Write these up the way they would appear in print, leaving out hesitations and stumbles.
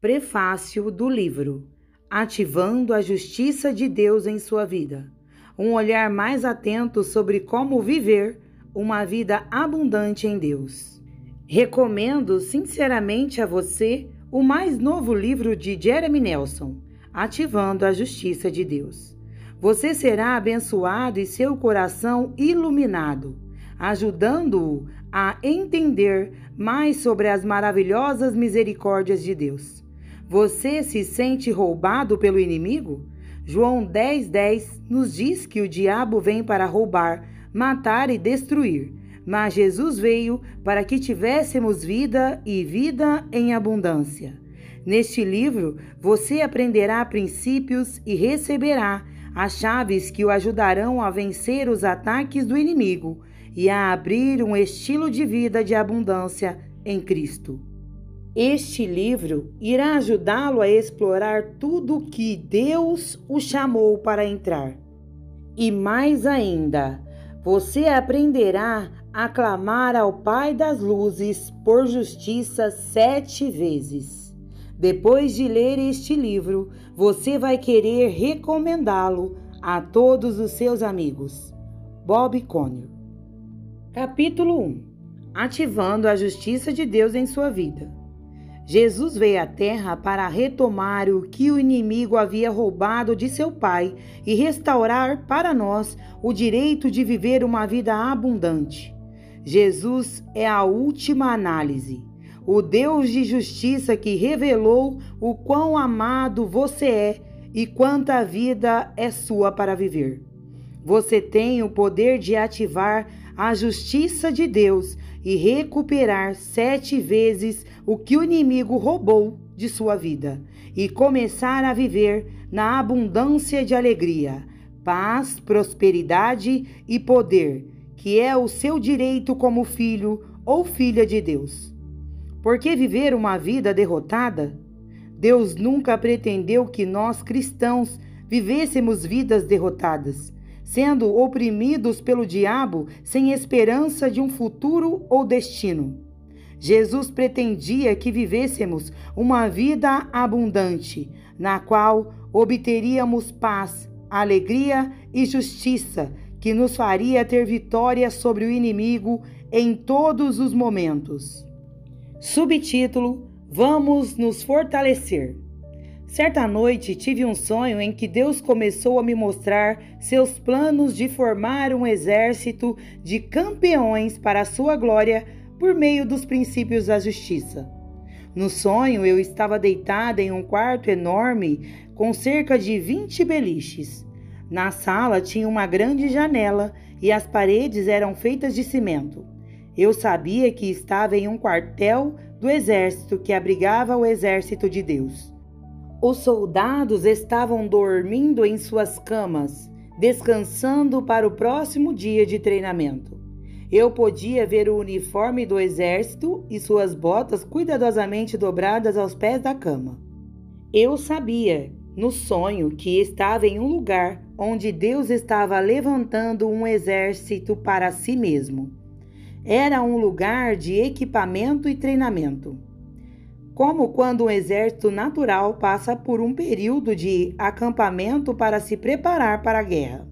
Prefácio do livro Ativando a Justiça de Deus em Sua Vida. Um olhar mais atento sobre como viver uma vida abundante em Deus. Recomendo sinceramente a você o mais novo livro de Jeremy Nelson, Ativando a Justiça de Deus. Você será abençoado e seu coração iluminado, ajudando-o a entender mais sobre as maravilhosas misericórdias de Deus. Você se sente roubado pelo inimigo? João 10:10 nos diz que o diabo vem para roubar, matar e destruir, mas Jesus veio para que tivéssemos vida e vida em abundância. Neste livro, você aprenderá princípios e receberá as chaves que o ajudarão a vencer os ataques do inimigo e a abrir um estilo de vida de abundância em Cristo. Este livro irá ajudá-lo a explorar tudo o que Deus o chamou para entrar. E mais ainda, você aprenderá a clamar ao Pai das Luzes por justiça 7 vezes. Depois de ler este livro, você vai querer recomendá-lo a todos os seus amigos. Bob Conner. Capítulo 1. Ativando a justiça de Deus em sua vida. Jesus veio à Terra para retomar o que o inimigo havia roubado de seu Pai e restaurar para nós o direito de viver uma vida abundante. Jesus é a última análise, o Deus de justiça que revelou o quão amado você é e quanta vida é sua para viver. Você tem o poder de ativar a justiça de Deus e recuperar 7 vezes o que o inimigo roubou de sua vida e começar a viver na abundância de alegria, paz, prosperidade e poder, que é o seu direito como filho ou filha de Deus. Por que viver uma vida derrotada? Deus nunca pretendeu que nós cristãos vivêssemos vidas derrotadas, sendo oprimidos pelo diabo sem esperança de um futuro ou destino. Jesus pretendia que vivêssemos uma vida abundante, na qual obteríamos paz, alegria e justiça, que nos faria ter vitória sobre o inimigo em todos os momentos. Subtítulo: Vamos nos fortalecer. Certa noite tive um sonho em que Deus começou a me mostrar seus planos de formar um exército de campeões para a sua glória por meio dos princípios da justiça. No sonho eu estava deitada em um quarto enorme com cerca de 20 beliches. Na sala tinha uma grande janela e as paredes eram feitas de cimento. Eu sabia que estava em um quartel do exército que abrigava o exército de Deus. Os soldados estavam dormindo em suas camas, descansando para o próximo dia de treinamento. Eu podia ver o uniforme do exército e suas botas cuidadosamente dobradas aos pés da cama. Eu sabia, no sonho, que estava em um lugar onde Deus estava levantando um exército para si mesmo. Era um lugar de equipamento e treinamento. Como quando um exército natural passa por um período de acampamento para se preparar para a guerra.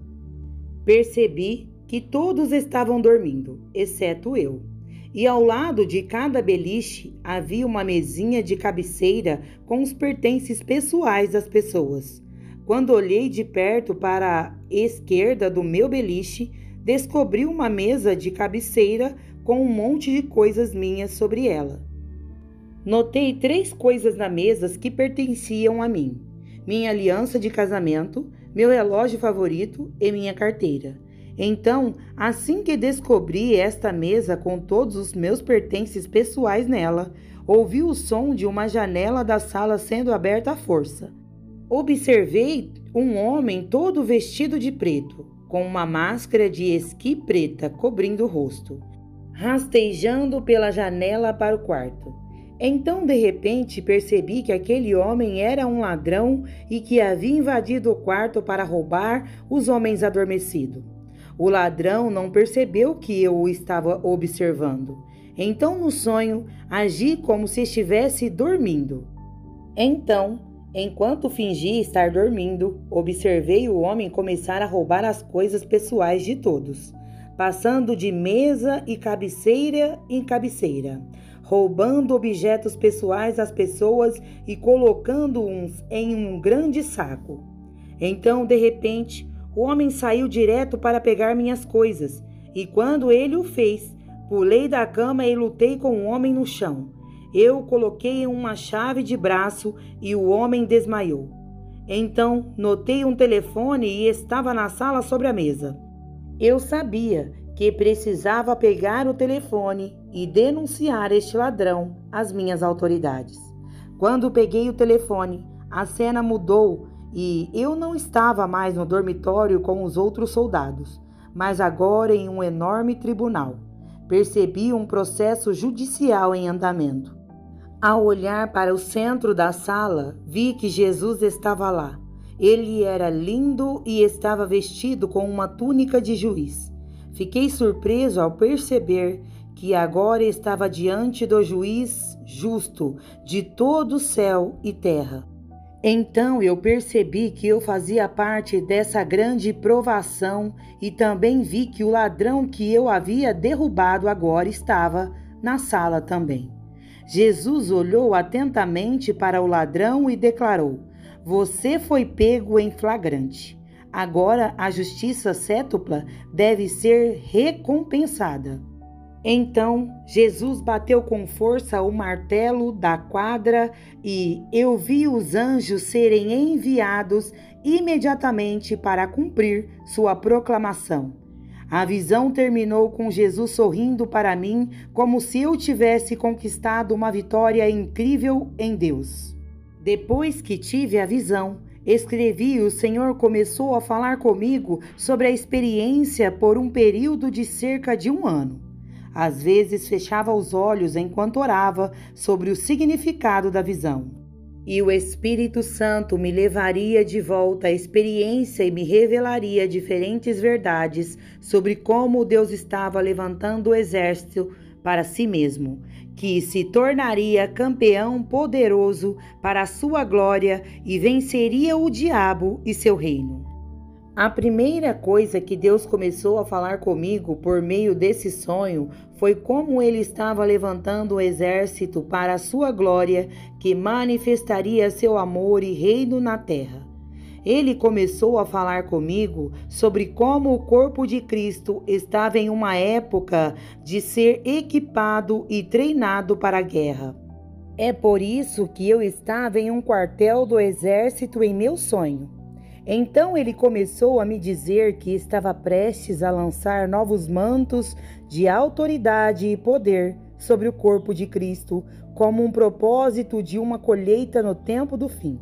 Percebi que todos estavam dormindo, exceto eu. E ao lado de cada beliche havia uma mesinha de cabeceira com os pertences pessoais das pessoas. Quando olhei de perto para a esquerda do meu beliche, descobri uma mesa de cabeceira com um monte de coisas minhas sobre ela. Notei 3 coisas na mesa que pertenciam a mim: minha aliança de casamento, meu relógio favorito e minha carteira. Então, assim que descobri esta mesa com todos os meus pertences pessoais nela, ouvi o som de uma janela da sala sendo aberta à força. Observei um homem todo vestido de preto, com uma máscara de esqui preta cobrindo o rosto, rastejando pela janela para o quarto. Então, de repente, percebi que aquele homem era um ladrão e que havia invadido o quarto para roubar os homens adormecidos. O ladrão não percebeu que eu o estava observando. Então, no sonho, agi como se estivesse dormindo. Então, enquanto fingi estar dormindo, observei o homem começar a roubar as coisas pessoais de todos, passando de mesa e cabeceira em cabeceira, roubando objetos pessoais às pessoas e colocando-os em um grande saco. Então, de repente, o homem saiu direto para pegar minhas coisas, e quando ele o fez, pulei da cama e lutei com o homem no chão. Eu coloquei uma chave de braço e o homem desmaiou. Então, notei um telefone e estava na sala sobre a mesa. Eu sabia que precisava pegar o telefone e denunciar este ladrão às minhas autoridades. Quando peguei o telefone, a cena mudou e eu não estava mais no dormitório com os outros soldados, mas agora em um enorme tribunal. Percebi um processo judicial em andamento. Ao olhar para o centro da sala, vi que Jesus estava lá. Ele era lindo e estava vestido com uma túnica de juiz. Fiquei surpreso ao perceber que agora estava diante do juiz justo de todo o céu e terra. Então eu percebi que eu fazia parte dessa grande provação e também vi que o ladrão que eu havia derrubado agora estava na sala também. Jesus olhou atentamente para o ladrão e declarou: "Você foi pego em flagrante. Agora a justiça cétupla deve ser recompensada." Então Jesus bateu com força o martelo da quadra e eu vi os anjos serem enviados imediatamente para cumprir sua proclamação. A visão terminou com Jesus sorrindo para mim, como se eu tivesse conquistado uma vitória incrível em Deus. Depois que tive a visão, escrevi e o Senhor começou a falar comigo sobre a experiência por um período de cerca de 1 ano. Às vezes fechava os olhos enquanto orava sobre o significado da visão. E o Espírito Santo me levaria de volta à experiência e me revelaria diferentes verdades sobre como Deus estava levantando o exército para si mesmo, que se tornaria campeão poderoso para a sua glória e venceria o diabo e seu reino. A primeira coisa que Deus começou a falar comigo por meio desse sonho foi como ele estava levantando um exército para a sua glória que manifestaria seu amor e reino na terra. Ele começou a falar comigo sobre como o corpo de Cristo estava em uma época de ser equipado e treinado para a guerra. É por isso que eu estava em um quartel do exército em meu sonho. Então ele começou a me dizer que estava prestes a lançar novos mantos de autoridade e poder sobre o corpo de Cristo, como um propósito de uma colheita no tempo do fim.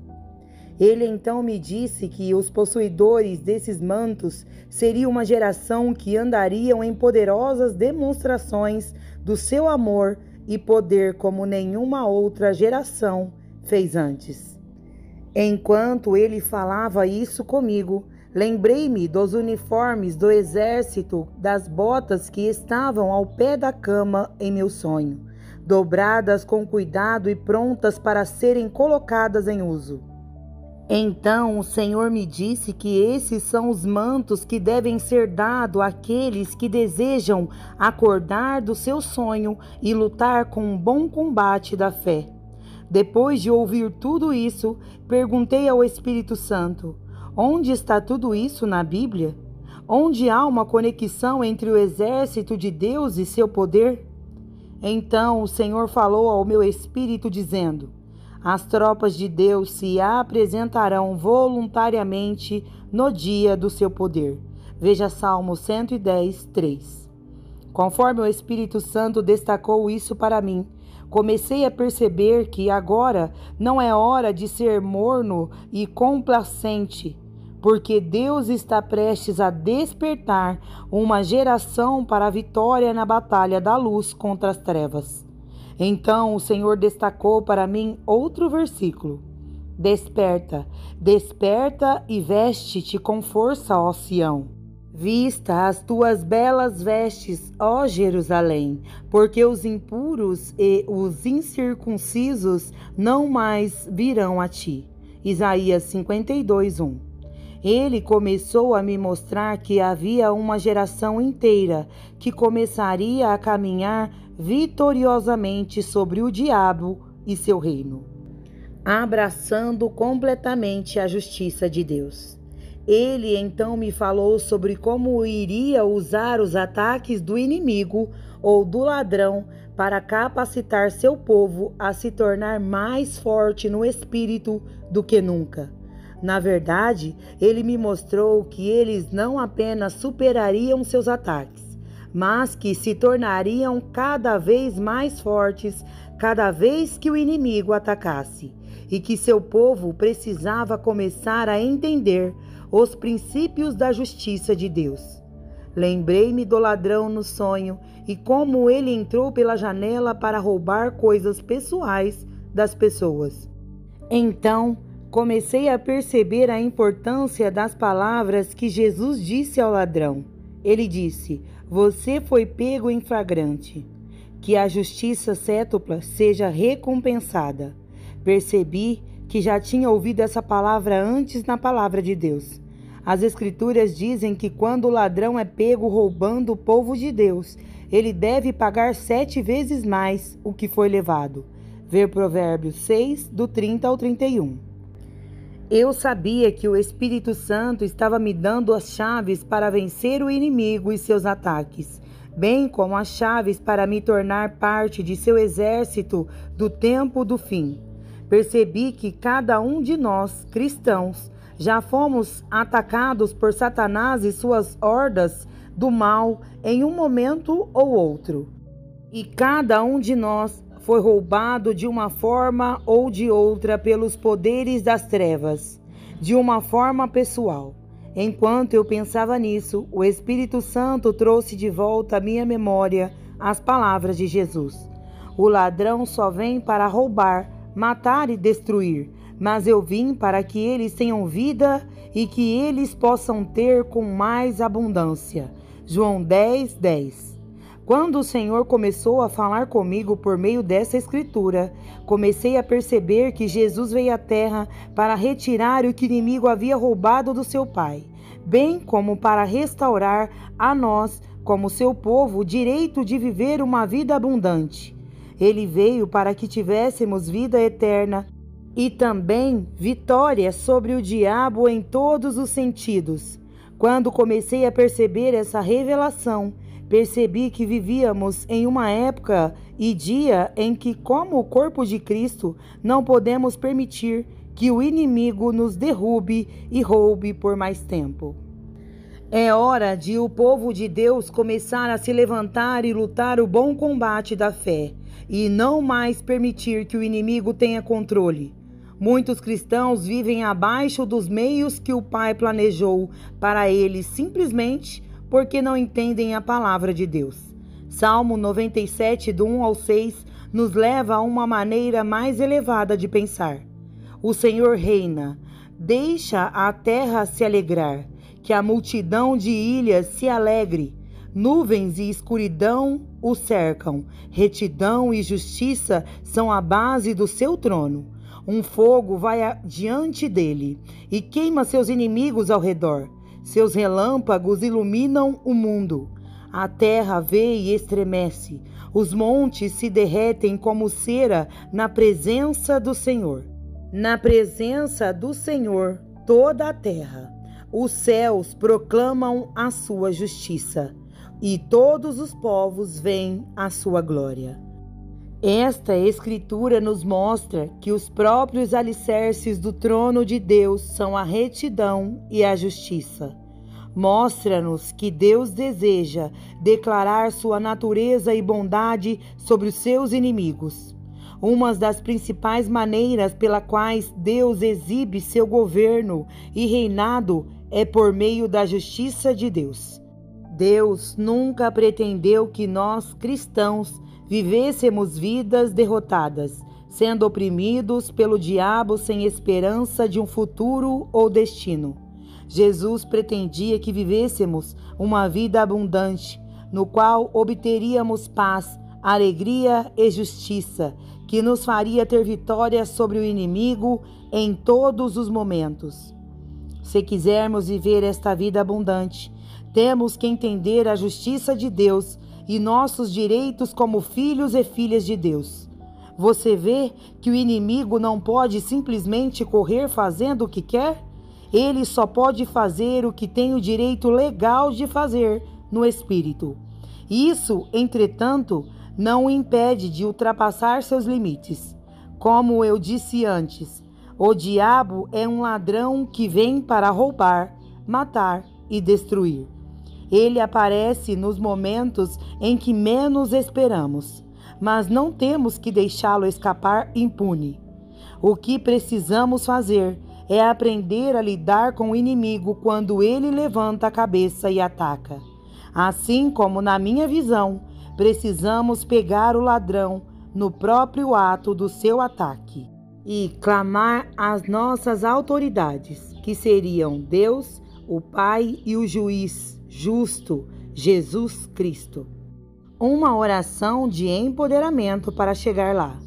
Ele então me disse que os possuidores desses mantos seriam uma geração que andariam em poderosas demonstrações do seu amor e poder como nenhuma outra geração fez antes. Enquanto ele falava isso comigo, lembrei-me dos uniformes do exército, das botas que estavam ao pé da cama em meu sonho, dobradas com cuidado e prontas para serem colocadas em uso. Então o Senhor me disse que esses são os mantos que devem ser dados àqueles que desejam acordar do seu sonho e lutar com um bom combate da fé. Depois de ouvir tudo isso, perguntei ao Espírito Santo: onde está tudo isso na Bíblia? Onde há uma conexão entre o exército de Deus e seu poder? Então o Senhor falou ao meu espírito dizendo: as tropas de Deus se apresentarão voluntariamente no dia do seu poder. Veja Salmo 110, 3. Conforme o Espírito Santo destacou isso para mim, comecei a perceber que agora não é hora de ser morno e complacente, porque Deus está prestes a despertar uma geração para a vitória na batalha da luz contra as trevas. Então o Senhor destacou para mim outro versículo: desperta, desperta e veste-te com força, ó Sião. Vista as tuas belas vestes, ó Jerusalém, porque os impuros e os incircuncisos não mais virão a ti. Isaías 52:1. Ele começou a me mostrar que havia uma geração inteira que começaria a caminhar vitoriosamente sobre o diabo e seu reino, abraçando completamente a justiça de Deus. Ele então me falou sobre como iria usar os ataques do inimigo ou do ladrão para capacitar seu povo a se tornar mais forte no espírito do que nunca. Na verdade, ele me mostrou que eles não apenas superariam seus ataques, mas que se tornariam cada vez mais fortes cada vez que o inimigo atacasse, e que seu povo precisava começar a entender os princípios da justiça de Deus. Lembrei-me do ladrão no sonho e como ele entrou pela janela para roubar coisas pessoais das pessoas. Então, comecei a perceber a importância das palavras que Jesus disse ao ladrão. Ele disse: "Você foi pego em flagrante. Que a justiça cétupla seja recompensada." Percebi que já tinha ouvido essa palavra antes na palavra de Deus. As Escrituras dizem que quando o ladrão é pego roubando o povo de Deus, ele deve pagar 7 vezes mais o que foi levado. Ver Provérbios 6, do 30 ao 31. Eu sabia que o Espírito Santo estava me dando as chaves para vencer o inimigo e seus ataques, bem como as chaves para me tornar parte de seu exército do tempo do fim. Percebi que cada um de nós, cristãos, já fomos atacados por Satanás e suas hordas do mal em um momento ou outro. E cada um de nós foi roubado de uma forma ou de outra pelos poderes das trevas, de uma forma pessoal. Enquanto eu pensava nisso, o Espírito Santo trouxe de volta à minha memória as palavras de Jesus. O ladrão só vem para roubar, matar e destruir, mas eu vim para que eles tenham vida e que eles possam ter com mais abundância. João 10, 10. Quando o Senhor começou a falar comigo por meio dessa escritura, comecei a perceber que Jesus veio à terra para retirar o que o inimigo havia roubado do seu Pai, bem como para restaurar a nós, como seu povo, o direito de viver uma vida abundante. Ele veio para que tivéssemos vida eterna e também vitória sobre o diabo em todos os sentidos. Quando comecei a perceber essa revelação, percebi que vivíamos em uma época e dia em que, como o corpo de Cristo, não podemos permitir que o inimigo nos derrube e roube por mais tempo. É hora de o povo de Deus começar a se levantar e lutar o bom combate da fé, e não mais permitir que o inimigo tenha controle. Muitos cristãos vivem abaixo dos meios que o Pai planejou para eles simplesmente porque não entendem a palavra de Deus. Salmo 97, do 1 ao 6, nos leva a uma maneira mais elevada de pensar. O Senhor reina, deixa a terra se alegrar, que a multidão de ilhas se alegre. Nuvens e escuridão o cercam, retidão e justiça são a base do seu trono. Um fogo vai diante dele e queima seus inimigos ao redor. Seus relâmpagos iluminam o mundo. A terra vê e estremece. Os montes se derretem como cera na presença do Senhor. Na presença do Senhor, toda a terra. Os céus proclamam a sua justiça e todos os povos veem a sua glória. Esta escritura nos mostra que os próprios alicerces do trono de Deus são a retidão e a justiça. Mostra-nos que Deus deseja declarar sua natureza e bondade sobre os seus inimigos. Uma das principais maneiras pelas quais Deus exibe seu governo e reinado é por meio da justiça de Deus. Deus nunca pretendeu que nós, cristãos, vivêssemos vidas derrotadas, sendo oprimidos pelo diabo sem esperança de um futuro ou destino. Jesus pretendia que vivêssemos uma vida abundante, no qual obteríamos paz, alegria e justiça, que nos faria ter vitória sobre o inimigo em todos os momentos. Se quisermos viver esta vida abundante, temos que entender a justiça de Deus e nossos direitos como filhos e filhas de Deus. Você vê que o inimigo não pode simplesmente correr fazendo o que quer? Ele só pode fazer o que tem o direito legal de fazer no Espírito. Isso, entretanto, não o impede de ultrapassar seus limites. Como eu disse antes, o diabo é um ladrão que vem para roubar, matar e destruir. Ele aparece nos momentos em que menos esperamos, mas não temos que deixá-lo escapar impune. O que precisamos fazer é aprender a lidar com o inimigo quando ele levanta a cabeça e ataca. Assim como na minha visão, precisamos pegar o ladrão no próprio ato do seu ataque e clamar às nossas autoridades, que seriam Deus, o Pai e o Juiz justo, Jesus Cristo. Uma oração de empoderamento para chegar lá.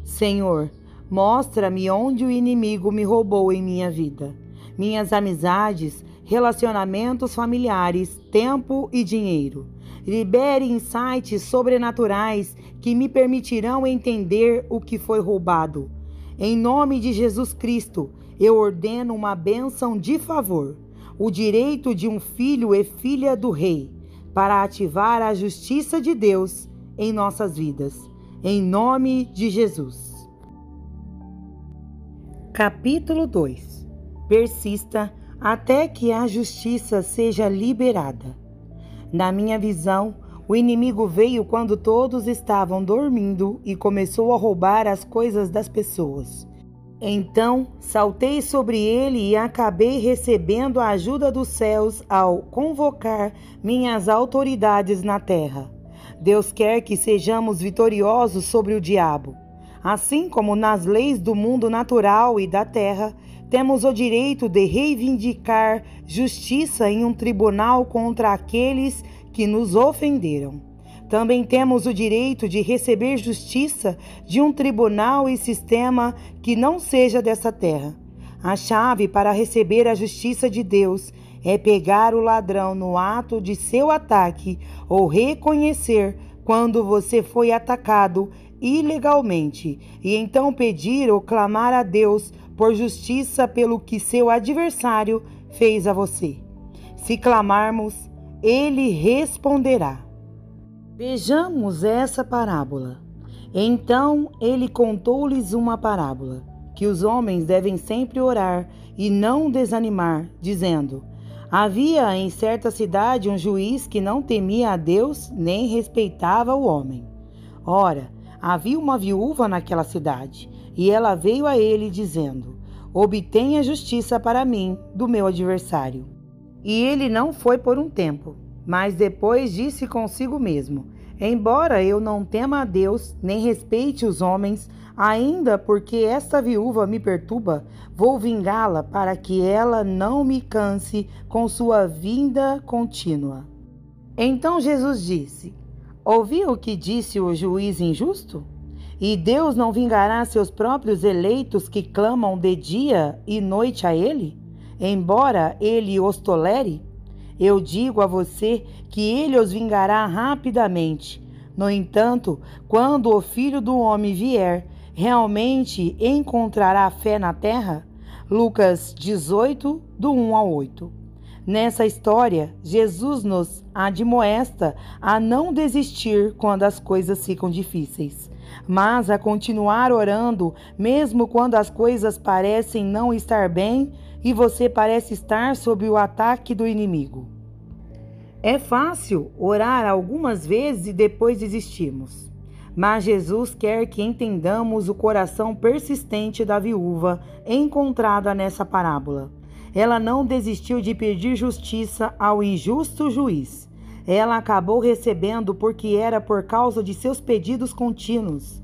Senhor, mostra-me onde o inimigo me roubou em minha vida, minhas amizades, relacionamentos familiares, tempo e dinheiro. Libere insights sobrenaturais que me permitirão entender o que foi roubado. Em nome de Jesus Cristo, eu ordeno uma bênção de favor, o direito de um filho e filha do Rei, para ativar a justiça de Deus em nossas vidas. Em nome de Jesus. Capítulo 2. Persista até que a justiça seja liberada. Na minha visão, o inimigo veio quando todos estavam dormindo e começou a roubar as coisas das pessoas. Então, saltei sobre ele e acabei recebendo a ajuda dos céus ao convocar minhas autoridades na terra. Deus quer que sejamos vitoriosos sobre o diabo. Assim como nas leis do mundo natural e da terra, temos o direito de reivindicar justiça em um tribunal contra aqueles que nos ofenderam. Também temos o direito de receber justiça de um tribunal e sistema que não seja dessa terra. A chave para receber a justiça de Deus é pegar o ladrão no ato de seu ataque ou reconhecer quando você foi atacado ilegalmente e então pedir ou clamar a Deus por justiça pelo que seu adversário fez a você. Se clamarmos, ele responderá. Vejamos essa parábola. Então ele contou-lhes uma parábola, que os homens devem sempre orar e não desanimar, dizendo: havia em certa cidade um juiz que não temia a Deus nem respeitava o homem. Ora, havia uma viúva naquela cidade, e ela veio a ele dizendo: obtenha justiça para mim do meu adversário. E ele não foi por um tempo, mas depois disse consigo mesmo: embora eu não tema a Deus, nem respeite os homens, ainda porque esta viúva me perturba, vou vingá-la para que ela não me canse com sua vinda contínua. Então Jesus disse: ouviu o que disse o juiz injusto? E Deus não vingará seus próprios eleitos que clamam de dia e noite a ele, embora ele os tolere? Eu digo a você que ele os vingará rapidamente. No entanto, quando o Filho do Homem vier, realmente encontrará fé na terra? Lucas 18, do 1 ao 8. Nessa história, Jesus nos admoesta a não desistir quando as coisas ficam difíceis, mas a continuar orando, mesmo quando as coisas parecem não estar bem e você parece estar sob o ataque do inimigo. É fácil orar algumas vezes e depois desistirmos, mas Jesus quer que entendamos o coração persistente da viúva encontrada nessa parábola. Ela não desistiu de pedir justiça ao injusto juiz. Ela acabou recebendo porque era por causa de seus pedidos contínuos.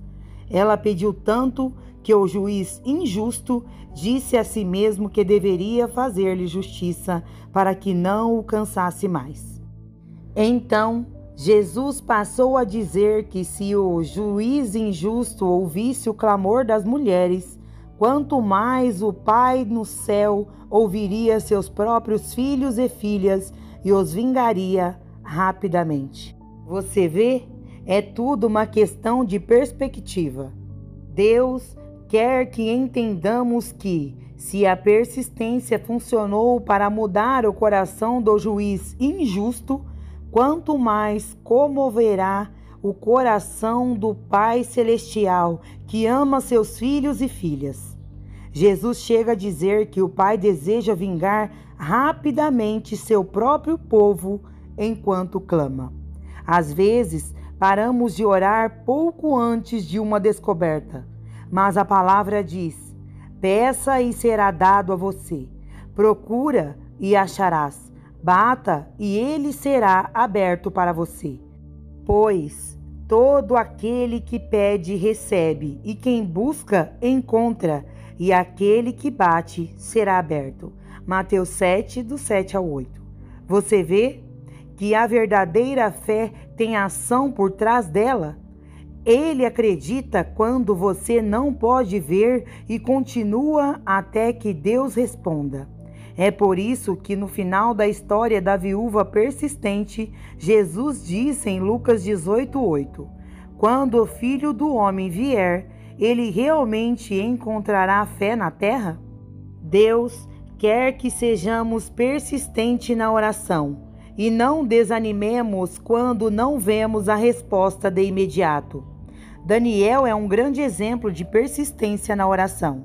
Ela pediu tanto que o juiz injusto disse a si mesmo que deveria fazer-lhe justiça para que não o cansasse mais. Então, Jesus passou a dizer que se o juiz injusto ouvisse o clamor das mulheres, quanto mais o Pai no céu ouviria seus próprios filhos e filhas e os vingaria rapidamente. Você vê? É tudo uma questão de perspectiva. Deus quer que entendamos que, se a persistência funcionou para mudar o coração do juiz injusto, quanto mais comoverá o coração do Pai Celestial, que ama seus filhos e filhas. Jesus chega a dizer que o Pai deseja vingar rapidamente seu próprio povo enquanto clama. Às vezes, paramos de orar pouco antes de uma descoberta, mas a palavra diz: peça e será dado a você, procura e acharás, bata e ele será aberto para você. Pois todo aquele que pede recebe, e quem busca encontra, e aquele que bate será aberto. Mateus 7, do 7 ao 8. Você vê que a verdadeira fé tem ação por trás dela? Ele acredita quando você não pode ver e continua até que Deus responda. É por isso que no final da história da viúva persistente, Jesus disse em Lucas 18:8: quando o Filho do Homem vier, ele realmente encontrará fé na terra? Deus quer que sejamos persistentes na oração e não desanimemos quando não vemos a resposta de imediato. Daniel é um grande exemplo de persistência na oração.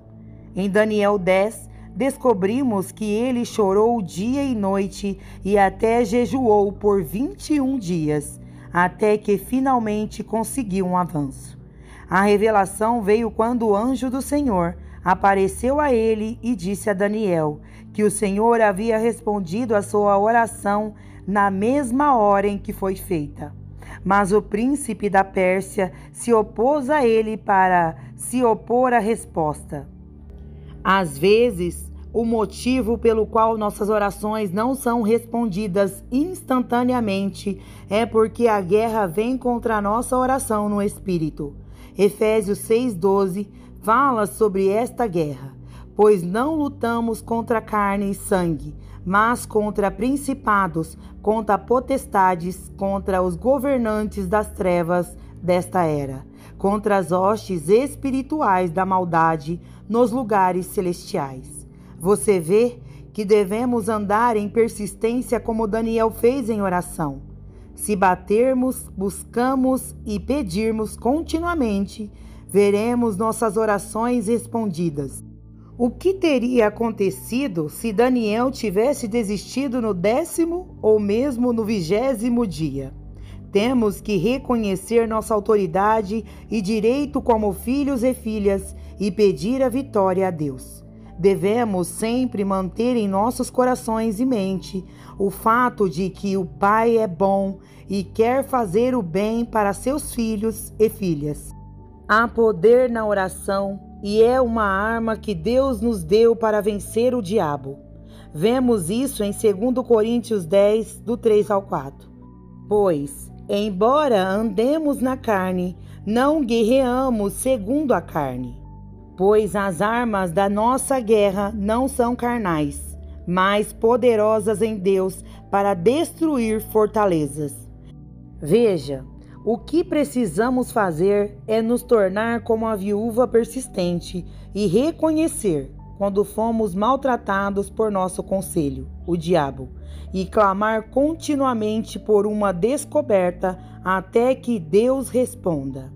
Em Daniel 10, descobrimos que ele chorou dia e noite e até jejuou por 21 dias, até que finalmente conseguiu um avanço. A revelação veio quando o anjo do Senhor apareceu a ele e disse a Daniel que o Senhor havia respondido a sua oração na mesma hora em que foi feita. Mas o príncipe da Pérsia se opôs a ele para se opor à resposta. Às vezes, o motivo pelo qual nossas orações não são respondidas instantaneamente é porque a guerra vem contra a nossa oração no Espírito. Efésios 6,12 fala sobre esta guerra. Pois não lutamos contra carne e sangue, mas contra principados, contra potestades, contra os governantes das trevas desta era, contra as hostes espirituais da maldade nos lugares celestiais. Você vê que devemos andar em persistência como Daniel fez em oração. Se batermos, buscamos e pedirmos continuamente, veremos nossas orações respondidas. O que teria acontecido se Daniel tivesse desistido no 10º ou mesmo no 20º dia? Temos que reconhecer nossa autoridade e direito como filhos e filhas e pedir a vitória a Deus. Devemos sempre manter em nossos corações e mente o fato de que o Pai é bom e quer fazer o bem para seus filhos e filhas. Há poder na oração e é uma arma que Deus nos deu para vencer o diabo. Vemos isso em 2 Coríntios 10, do 3 ao 4. Pois, embora andemos na carne, não guerreamos segundo a carne. Pois as armas da nossa guerra não são carnais, mas poderosas em Deus para destruir fortalezas. Veja, o que precisamos fazer é nos tornar como a viúva persistente e reconhecer quando fomos maltratados por nosso conselho, o diabo, e clamar continuamente por uma descoberta até que Deus responda.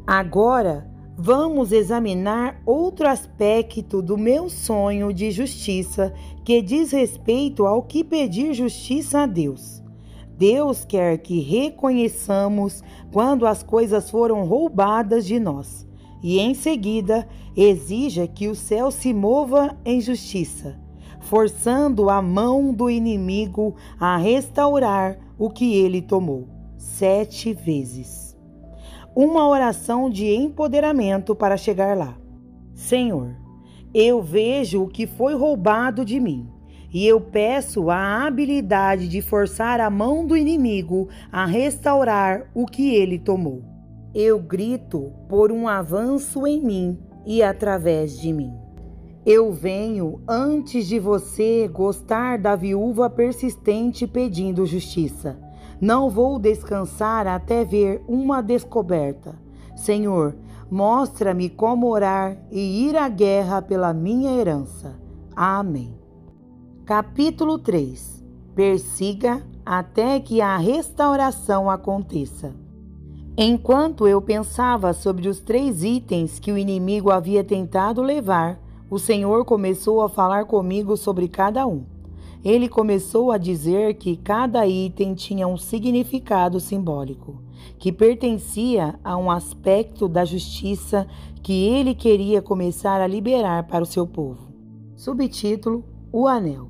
Agora, vamos examinar outro aspecto do meu sonho de justiça que diz respeito ao que pedir justiça a Deus. Deus quer que reconheçamos quando as coisas foram roubadas de nós e, em seguida, exija que o céu se mova em justiça, forçando a mão do inimigo a restaurar o que ele tomou 7 vezes. Uma oração de empoderamento para chegar lá. Senhor, eu vejo o que foi roubado de mim, e eu peço a habilidade de forçar a mão do inimigo a restaurar o que ele tomou. Eu grito por um avanço em mim e através de mim. Eu venho antes de você gostar da viúva persistente pedindo justiça. Não vou descansar até ver uma descoberta. Senhor, mostra-me como orar e ir à guerra pela minha herança. Amém. Capítulo 3. Persiga até que a restauração aconteça. Enquanto eu pensava sobre os 3 itens que o inimigo havia tentado levar, o Senhor começou a falar comigo sobre cada um. Ele começou a dizer que cada item tinha um significado simbólico, que pertencia a um aspecto da justiça que ele queria começar a liberar para o seu povo. Subtítulo: O Anel.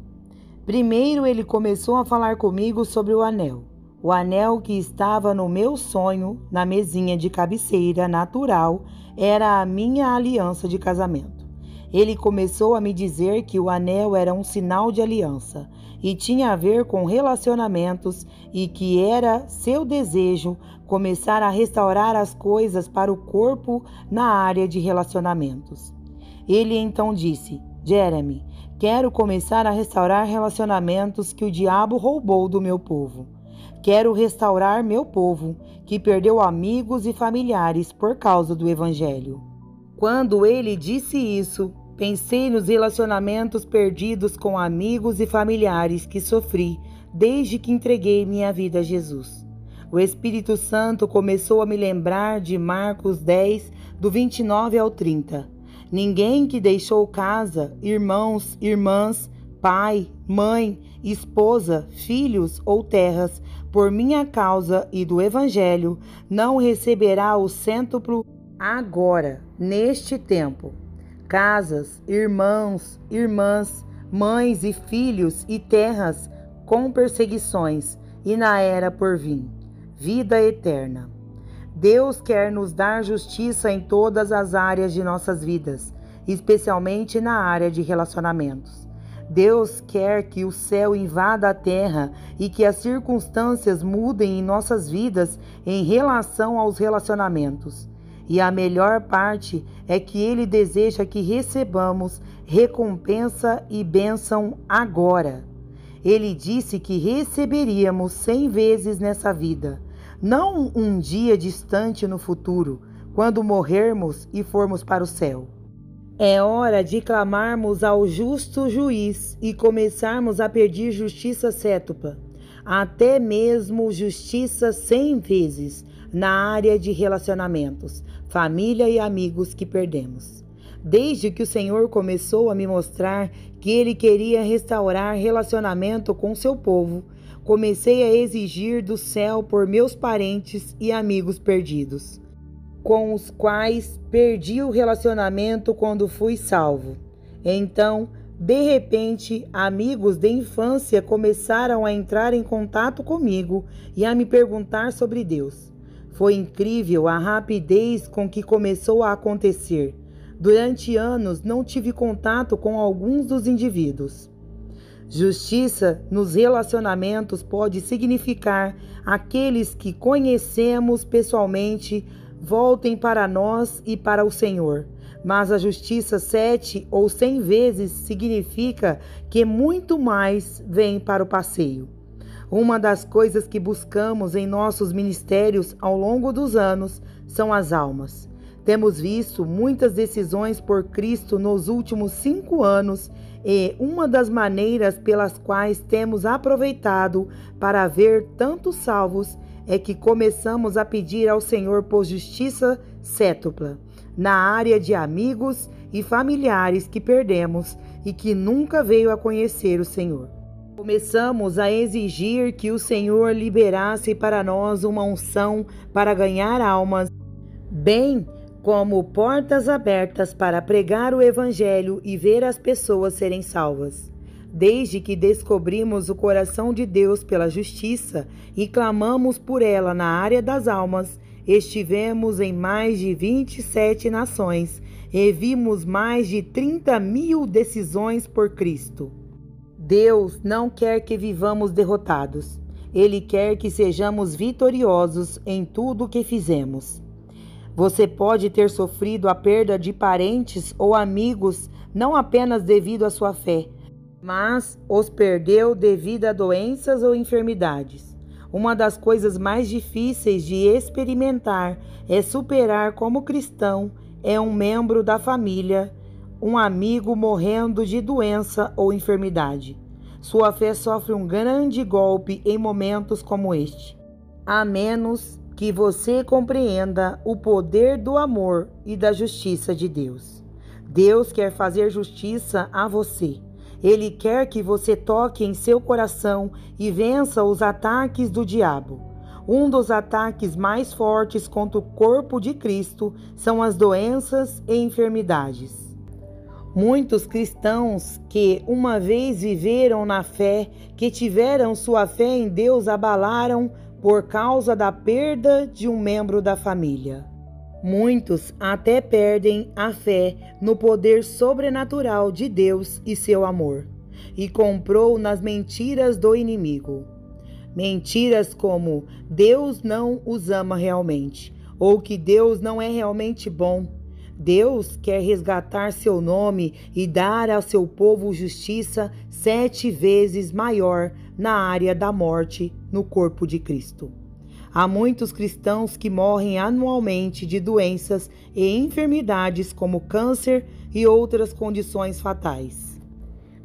Primeiro ele começou a falar comigo sobre o anel que estava no meu sonho, na mesinha de cabeceira natural, era a minha aliança de casamento. Ele começou a me dizer que o anel era um sinal de aliança e tinha a ver com relacionamentos e que era seu desejo começar a restaurar as coisas para o corpo na área de relacionamentos. Ele então disse: Jeremy, quero começar a restaurar relacionamentos que o diabo roubou do meu povo. Quero restaurar meu povo, que perdeu amigos e familiares por causa do Evangelho. Quando ele disse isso, pensei nos relacionamentos perdidos com amigos e familiares que sofri desde que entreguei minha vida a Jesus. O Espírito Santo começou a me lembrar de Marcos 10, do 29 ao 30. Ninguém que deixou casa, irmãos, irmãs, pai, mãe, esposa, filhos ou terras, por minha causa e do Evangelho, não receberá o cêntuplo agora, neste tempo. Casas, irmãos, irmãs, mães e filhos e terras com perseguições, e na era por vir, vida eterna. Deus quer nos dar justiça em todas as áreas de nossas vidas, especialmente na área de relacionamentos. Deus quer que o céu invada a terra e que as circunstâncias mudem em nossas vidas em relação aos relacionamentos. E a melhor parte é que Ele deseja que recebamos recompensa e bênção agora. Ele disse que receberíamos 100 vezes nessa vida, não um dia distante no futuro, quando morrermos e formos para o céu. É hora de clamarmos ao justo juiz e começarmos a pedir justiça cétupla, até mesmo justiça 100 vezes na área de relacionamentos, família e amigos que perdemos. Desde que o Senhor começou a me mostrar que Ele queria restaurar relacionamento com seu povo, comecei a exigir do céu por meus parentes e amigos perdidos, com os quais perdi o relacionamento quando fui salvo. Então, de repente, amigos de infância começaram a entrar em contato comigo e a me perguntar sobre Deus. Foi incrível a rapidez com que começou a acontecer. Durante anos, não tive contato com alguns dos indivíduos. Justiça nos relacionamentos pode significar aqueles que conhecemos pessoalmente voltem para nós e para o Senhor. Mas a justiça 7 ou 100 vezes significa que muito mais vem para o passeio. Uma das coisas que buscamos em nossos ministérios ao longo dos anos são as almas. Temos visto muitas decisões por Cristo nos últimos 5 anos e uma das maneiras pelas quais temos aproveitado para ver tantos salvos é que começamos a pedir ao Senhor por justiça cétupla na área de amigos e familiares que perdemos e que nunca veio a conhecer o Senhor. Começamos a exigir que o Senhor liberasse para nós uma unção para ganhar almas, bem como portas abertas para pregar o Evangelho e ver as pessoas serem salvas. Desde que descobrimos o coração de Deus pela justiça e clamamos por ela na área das almas, estivemos em mais de 27 nações e vimos mais de 30.000 decisões por Cristo. Deus não quer que vivamos derrotados. Ele quer que sejamos vitoriosos em tudo o que fizemos. Você pode ter sofrido a perda de parentes ou amigos não apenas devido à sua fé, mas os perdeu devido a doenças ou enfermidades. Uma das coisas mais difíceis de experimentar é superar como cristão um membro da família, um amigo morrendo de doença ou enfermidade. Sua fé sofre um grande golpe em momentos como este, a menos que você compreenda o poder do amor e da justiça de Deus. Deus quer fazer justiça a você. Ele quer que você toque em seu coração e vença os ataques do diabo. Um dos ataques mais fortes contra o corpo de Cristo são as doenças e enfermidades. Muitos cristãos que uma vez viveram na fé, que tiveram sua fé em Deus, abalaram por causa da perda de um membro da família. Muitos até perdem a fé no poder sobrenatural de Deus e seu amor, e comprou nas mentiras do inimigo. Mentiras como Deus não os ama realmente, ou que Deus não é realmente bom. Deus quer resgatar seu nome e dar ao seu povo justiça 7 vezes maior na área da morte no corpo de Cristo. Há muitos cristãos que morrem anualmente de doenças e enfermidades como câncer e outras condições fatais.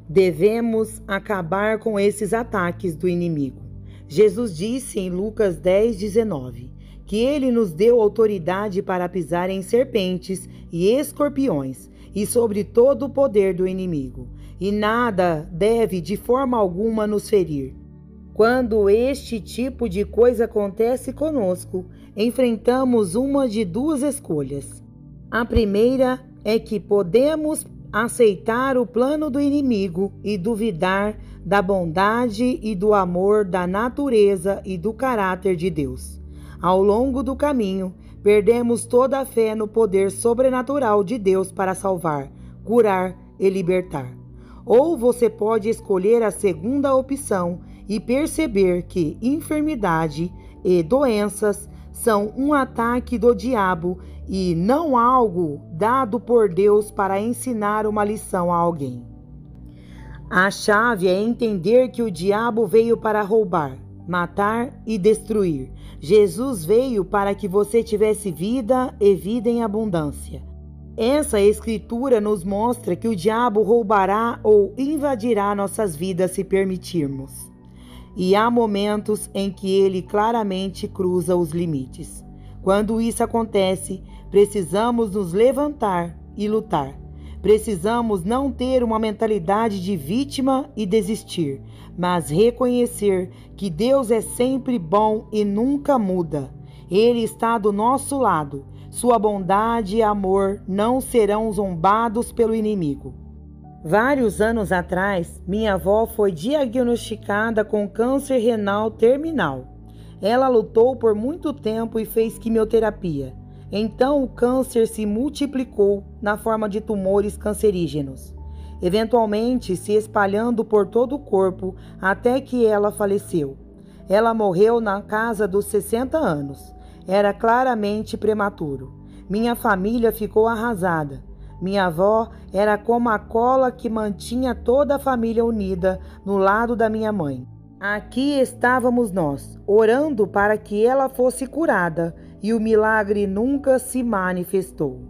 Devemos acabar com esses ataques do inimigo. Jesus disse em Lucas 10:19 que Ele nos deu autoridade para pisar em serpentes e escorpiões e sobre todo o poder do inimigo, e nada deve de forma alguma nos ferir. Quando este tipo de coisa acontece conosco, enfrentamos uma de 2 escolhas. A primeira é que podemos aceitar o plano do inimigo e duvidar da bondade e do amor, da natureza e do caráter de Deus. Ao longo do caminho, perdemos toda a fé no poder sobrenatural de Deus para salvar, curar e libertar. Ou você pode escolher a segunda opção e perceber que enfermidade e doenças são um ataque do diabo e não algo dado por Deus para ensinar uma lição a alguém. A chave é entender que o diabo veio para roubar, matar e destruir. Jesus veio para que você tivesse vida e vida em abundância. Essa escritura nos mostra que o diabo roubará ou invadirá nossas vidas se permitirmos. E há momentos em que ele claramente cruza os limites. Quando isso acontece, precisamos nos levantar e lutar. Precisamos não ter uma mentalidade de vítima e desistir, mas reconhecer que Deus é sempre bom e nunca muda. Ele está do nosso lado. Sua bondade e amor não serão zombados pelo inimigo. Vários anos atrás, minha avó foi diagnosticada com câncer renal terminal. Ela lutou por muito tempo e fez quimioterapia. Então o câncer se multiplicou na forma de tumores cancerígenos, eventualmente se espalhando por todo o corpo até que ela faleceu. Ela morreu na casa dos 60 anos. Era claramente prematuro. Minha família ficou arrasada. Minha avó era como a cola que mantinha toda a família unida no lado da minha mãe. Aqui estávamos nós, orando para que ela fosse curada, e o milagre nunca se manifestou.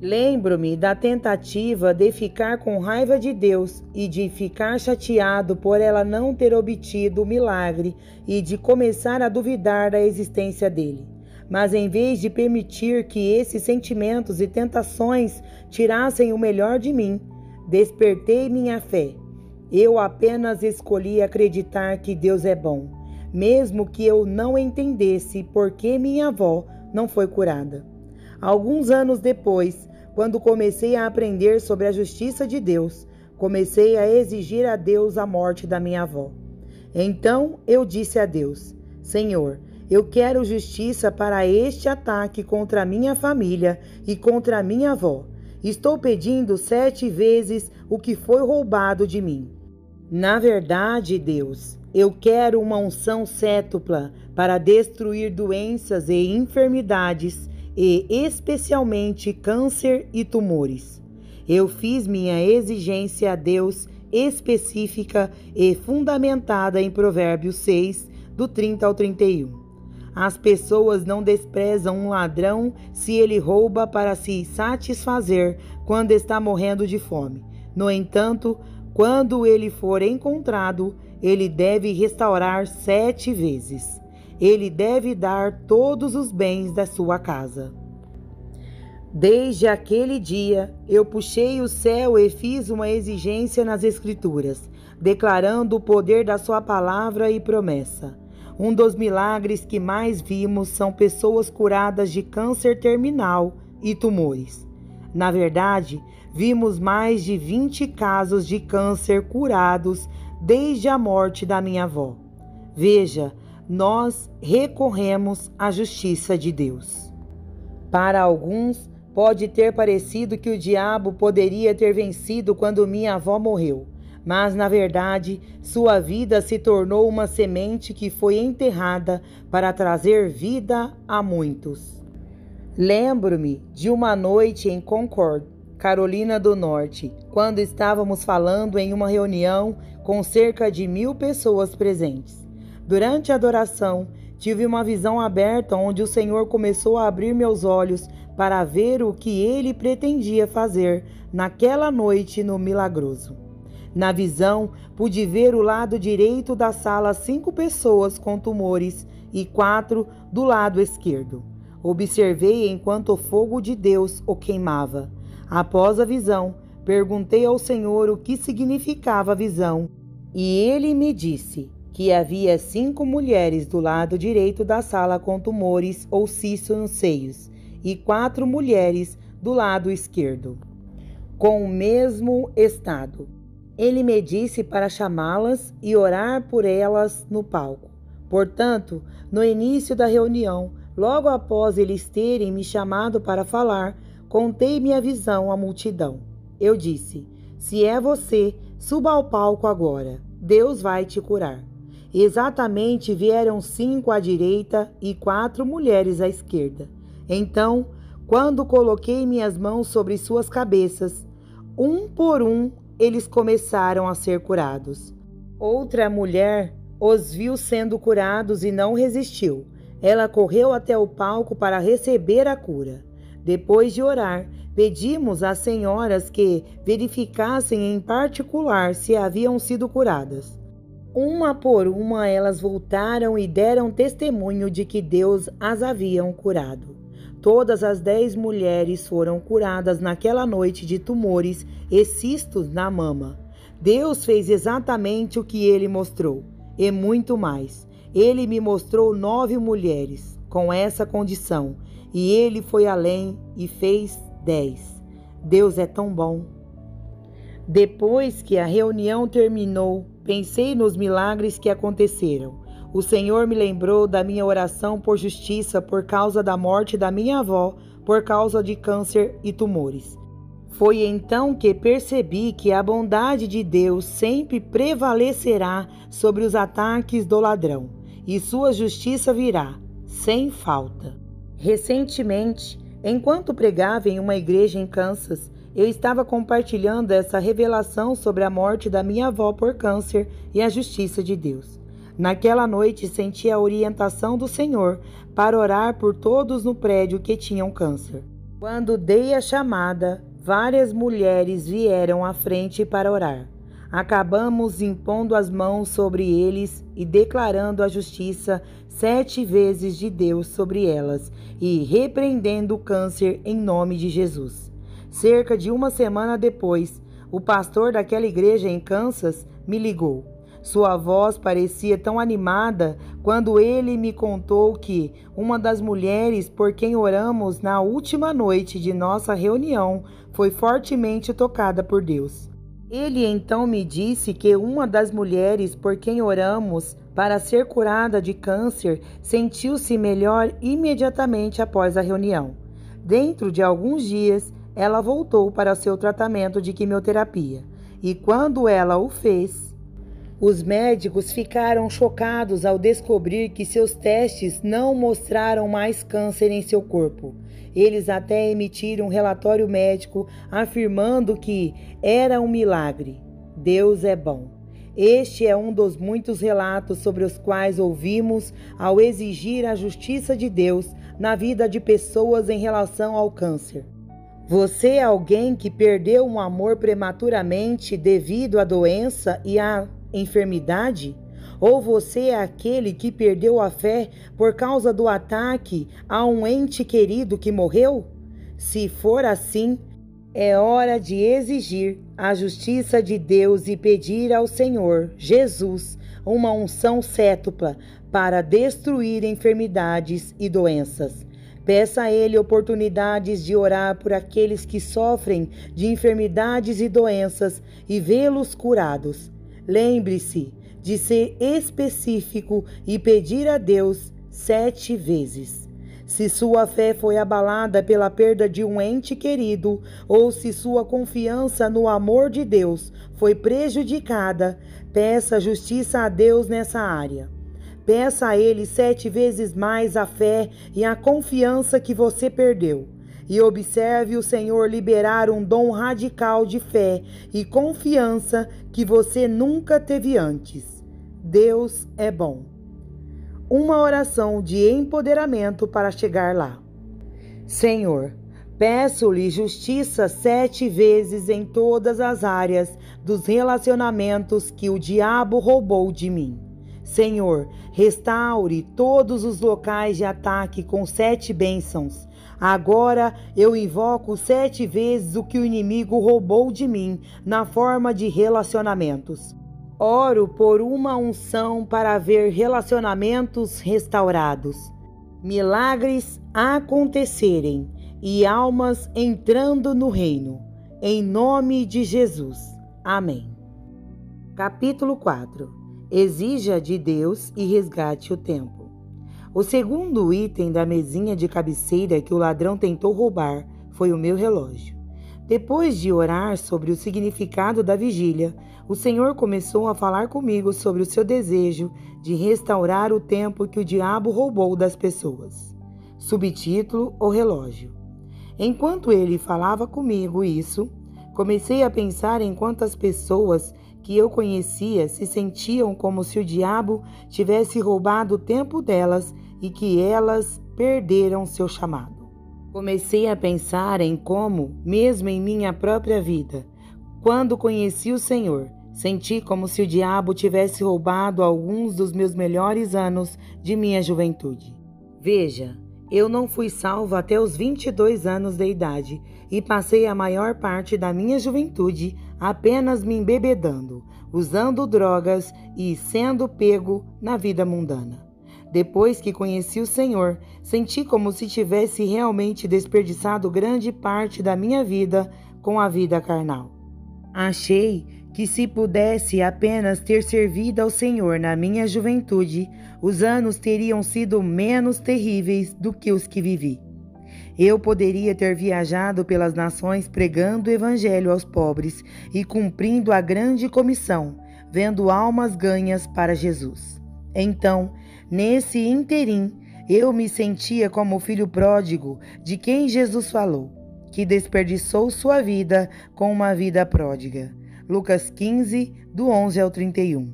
Lembro-me da tentativa de ficar com raiva de Deus e de ficar chateado por ela não ter obtido o milagre e de começar a duvidar da existência dele. Mas em vez de permitir que esses sentimentos e tentações tirassem o melhor de mim, despertei minha fé. Eu apenas escolhi acreditar que Deus é bom, mesmo que eu não entendesse por que minha avó não foi curada. Alguns anos depois, quando comecei a aprender sobre a justiça de Deus, comecei a exigir a Deus a morte da minha avó. Então eu disse a Deus: Senhor, eu quero justiça para este ataque contra a minha família e contra a minha avó. Estou pedindo 7 vezes o que foi roubado de mim. Na verdade, Deus, eu quero uma unção cétupla para destruir doenças e enfermidades, e especialmente câncer e tumores. Eu fiz minha exigência a Deus específica e fundamentada em Provérbios 6, do 30 ao 31. As pessoas não desprezam um ladrão se ele rouba para se satisfazer quando está morrendo de fome. No entanto, quando ele for encontrado, ele deve restaurar 7 vezes. Ele deve dar todos os bens da sua casa. Desde aquele dia, eu puxei o céu e fiz uma exigência nas Escrituras, declarando o poder da sua palavra e promessa. Um dos milagres que mais vimos são pessoas curadas de câncer terminal e tumores. Na verdade, vimos mais de 20 casos de câncer curados desde a morte da minha avó. Veja, nós recorremos à justiça de Deus. Para alguns, pode ter parecido que o diabo poderia ter vencido quando minha avó morreu, mas na verdade, sua vida se tornou uma semente que foi enterrada para trazer vida a muitos. Lembro-me de uma noite em Concord, Carolina do Norte, quando estávamos falando em uma reunião com cerca de 1000 pessoas presentes. Durante a adoração, tive uma visão aberta onde o Senhor começou a abrir meus olhos para ver o que Ele pretendia fazer naquela noite no Milagroso. Na visão, pude ver o lado direito da sala 5 pessoas com tumores e 4 do lado esquerdo. Observei enquanto o fogo de Deus o queimava. Após a visão, perguntei ao Senhor o que significava a visão, e Ele me disse que havia 5 mulheres do lado direito da sala com tumores ou cisto nos seios, e 4 mulheres do lado esquerdo, com o mesmo estado. Ele me disse para chamá-las e orar por elas no palco. Portanto, no início da reunião, logo após eles terem me chamado para falar, contei minha visão à multidão. Eu disse: se é você, suba ao palco agora. Deus vai te curar. Exatamente vieram 5 à direita e 4 mulheres à esquerda. Então, quando coloquei minhas mãos sobre suas cabeças, um por um, eles começaram a ser curados. Outra mulher os viu sendo curados e não resistiu. Ela correu até o palco para receber a cura. Depois de orar, pedimos às senhoras que verificassem em particular se haviam sido curadas. Uma por uma, elas voltaram e deram testemunho de que Deus as haviam curado. Todas as 10 mulheres foram curadas naquela noite de tumores e cistos na mama. Deus fez exatamente o que Ele mostrou, e muito mais. Ele me mostrou 9 mulheres com essa condição, e Ele foi além e fez 10. Deus é tão bom. Depois que a reunião terminou, pensei nos milagres que aconteceram. O Senhor me lembrou da minha oração por justiça por causa da morte da minha avó, por causa de câncer e tumores. Foi então que percebi que a bondade de Deus sempre prevalecerá sobre os ataques do ladrão, e sua justiça virá, sem falta. Recentemente, enquanto pregava em uma igreja em Kansas, eu estava compartilhando essa revelação sobre a morte da minha avó por câncer e a justiça de Deus. Naquela noite, senti a orientação do Senhor para orar por todos no prédio que tinham câncer. Quando dei a chamada, várias mulheres vieram à frente para orar. Acabamos impondo as mãos sobre eles e declarando a justiça 7 vezes de Deus sobre elas e repreendendo o câncer em nome de Jesus. Cerca de uma semana depois, o pastor daquela igreja em Kansas me ligou. Sua voz parecia tão animada quando ele me contou que uma das mulheres por quem oramos na última noite de nossa reunião foi fortemente tocada por Deus. Ele então me disse que uma das mulheres por quem oramos para ser curada de câncer sentiu-se melhor imediatamente após a reunião. Dentro de alguns dias, ela voltou para seu tratamento de quimioterapia. E quando ela o fez, os médicos ficaram chocados ao descobrir que seus testes não mostraram mais câncer em seu corpo. Eles até emitiram um relatório médico afirmando que era um milagre. Deus é bom. Este é um dos muitos relatos sobre os quais ouvimos ao exigir a justiça de Deus na vida de pessoas em relação ao câncer. Você é alguém que perdeu um amor prematuramente devido à doença e à enfermidade? Ou você é aquele que perdeu a fé por causa do ataque a um ente querido que morreu? Se for assim, é hora de exigir a justiça de Deus e pedir ao Senhor Jesus uma unção cétupla para destruir enfermidades e doenças. Peça a Ele oportunidades de orar por aqueles que sofrem de enfermidades e doenças e vê-los curados. Lembre-se de ser específico e pedir a Deus 7 vezes. Se sua fé foi abalada pela perda de um ente querido, ou se sua confiança no amor de Deus foi prejudicada, peça justiça a Deus nessa área. Peça a Ele 7 vezes mais a fé e a confiança que você perdeu. E observe o Senhor liberar um dom radical de fé e confiança que você nunca teve antes. Deus é bom. Uma oração de empoderamento para chegar lá. Senhor, peço-lhe justiça 7 vezes em todas as áreas dos relacionamentos que o diabo roubou de mim. Senhor, restaure todos os locais de ataque com 7 bênçãos. Agora eu invoco 7 vezes o que o inimigo roubou de mim na forma de relacionamentos. Oro por uma unção para ver relacionamentos restaurados, milagres acontecerem e almas entrando no reino. Em nome de Jesus. Amém. Capítulo 4. Exija de Deus e resgate o tempo. O segundo item da mesinha de cabeceira que o ladrão tentou roubar foi o meu relógio. Depois de orar sobre o significado da vigília, o Senhor começou a falar comigo sobre o seu desejo de restaurar o tempo que o diabo roubou das pessoas. Subtítulo: O relógio. Enquanto ele falava comigo isso, comecei a pensar em quantas pessoas que eu conhecia se sentiam como se o diabo tivesse roubado o tempo delas e que elas perderam seu chamado. Comecei a pensar em como, mesmo em minha própria vida, quando conheci o Senhor, senti como se o diabo tivesse roubado alguns dos meus melhores anos de minha juventude. Veja, eu não fui salvo até os 22 anos de idade e passei a maior parte da minha juventude apenas me embebedando, usando drogas e sendo pego na vida mundana. Depois que conheci o Senhor, senti como se tivesse realmente desperdiçado grande parte da minha vida com a vida carnal. Achei que se pudesse apenas ter servido ao Senhor na minha juventude, os anos teriam sido menos terríveis do que os que vivi. Eu poderia ter viajado pelas nações pregando o evangelho aos pobres e cumprindo a grande comissão, vendo almas ganhas para Jesus. Então, nesse interim, eu me sentia como o filho pródigo de quem Jesus falou, que desperdiçou sua vida com uma vida pródiga. Lucas 15, do 11 ao 31.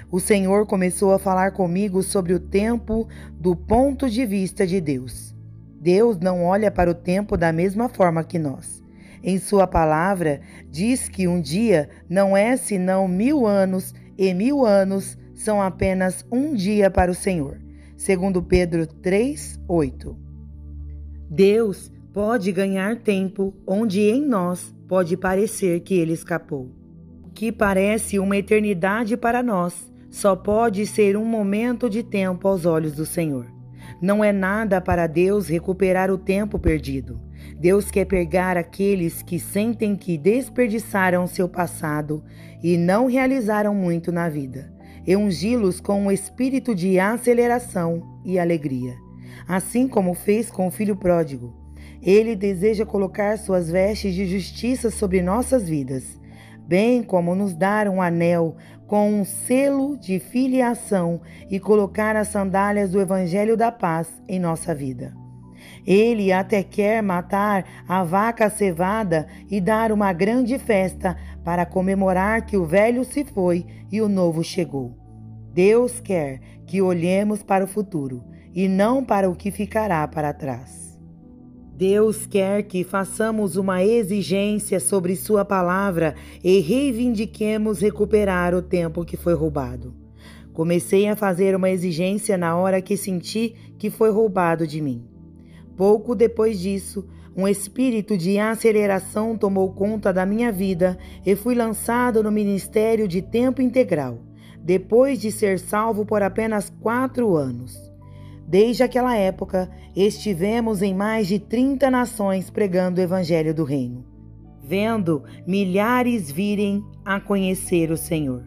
O Senhor começou a falar comigo sobre o tempo do ponto de vista de Deus. Deus não olha para o tempo da mesma forma que nós. Em sua palavra, diz que um dia não é senão 1000 anos e 1000 anos são apenas um dia para o Senhor. Segundo Pedro 3, 8. Deus pode ganhar tempo onde em nós pode parecer que ele escapou. O que parece uma eternidade para nós só pode ser um momento de tempo aos olhos do Senhor. Não é nada para Deus recuperar o tempo perdido. Deus quer pegar aqueles que sentem que desperdiçaram seu passado e não realizaram muito na vida, e ungí-los com um espírito de aceleração e alegria, assim como fez com o filho pródigo. Ele deseja colocar suas vestes de justiça sobre nossas vidas, bem como nos dar um anel com um selo de filiação e colocar as sandálias do Evangelho da Paz em nossa vida. Ele até quer matar a vaca cevada e dar uma grande festa para comemorar que o velho se foi e o novo chegou. Deus quer que olhemos para o futuro e não para o que ficará para trás. Deus quer que façamos uma exigência sobre sua palavra e reivindiquemos recuperar o tempo que foi roubado. Comecei a fazer uma exigência na hora que senti que foi roubado de mim. Pouco depois disso, um espírito de aceleração tomou conta da minha vida e fui lançado no ministério de tempo integral, depois de ser salvo por apenas 4 anos. Desde aquela época, estivemos em mais de 30 nações pregando o Evangelho do Reino, vendo milhares virem a conhecer o Senhor.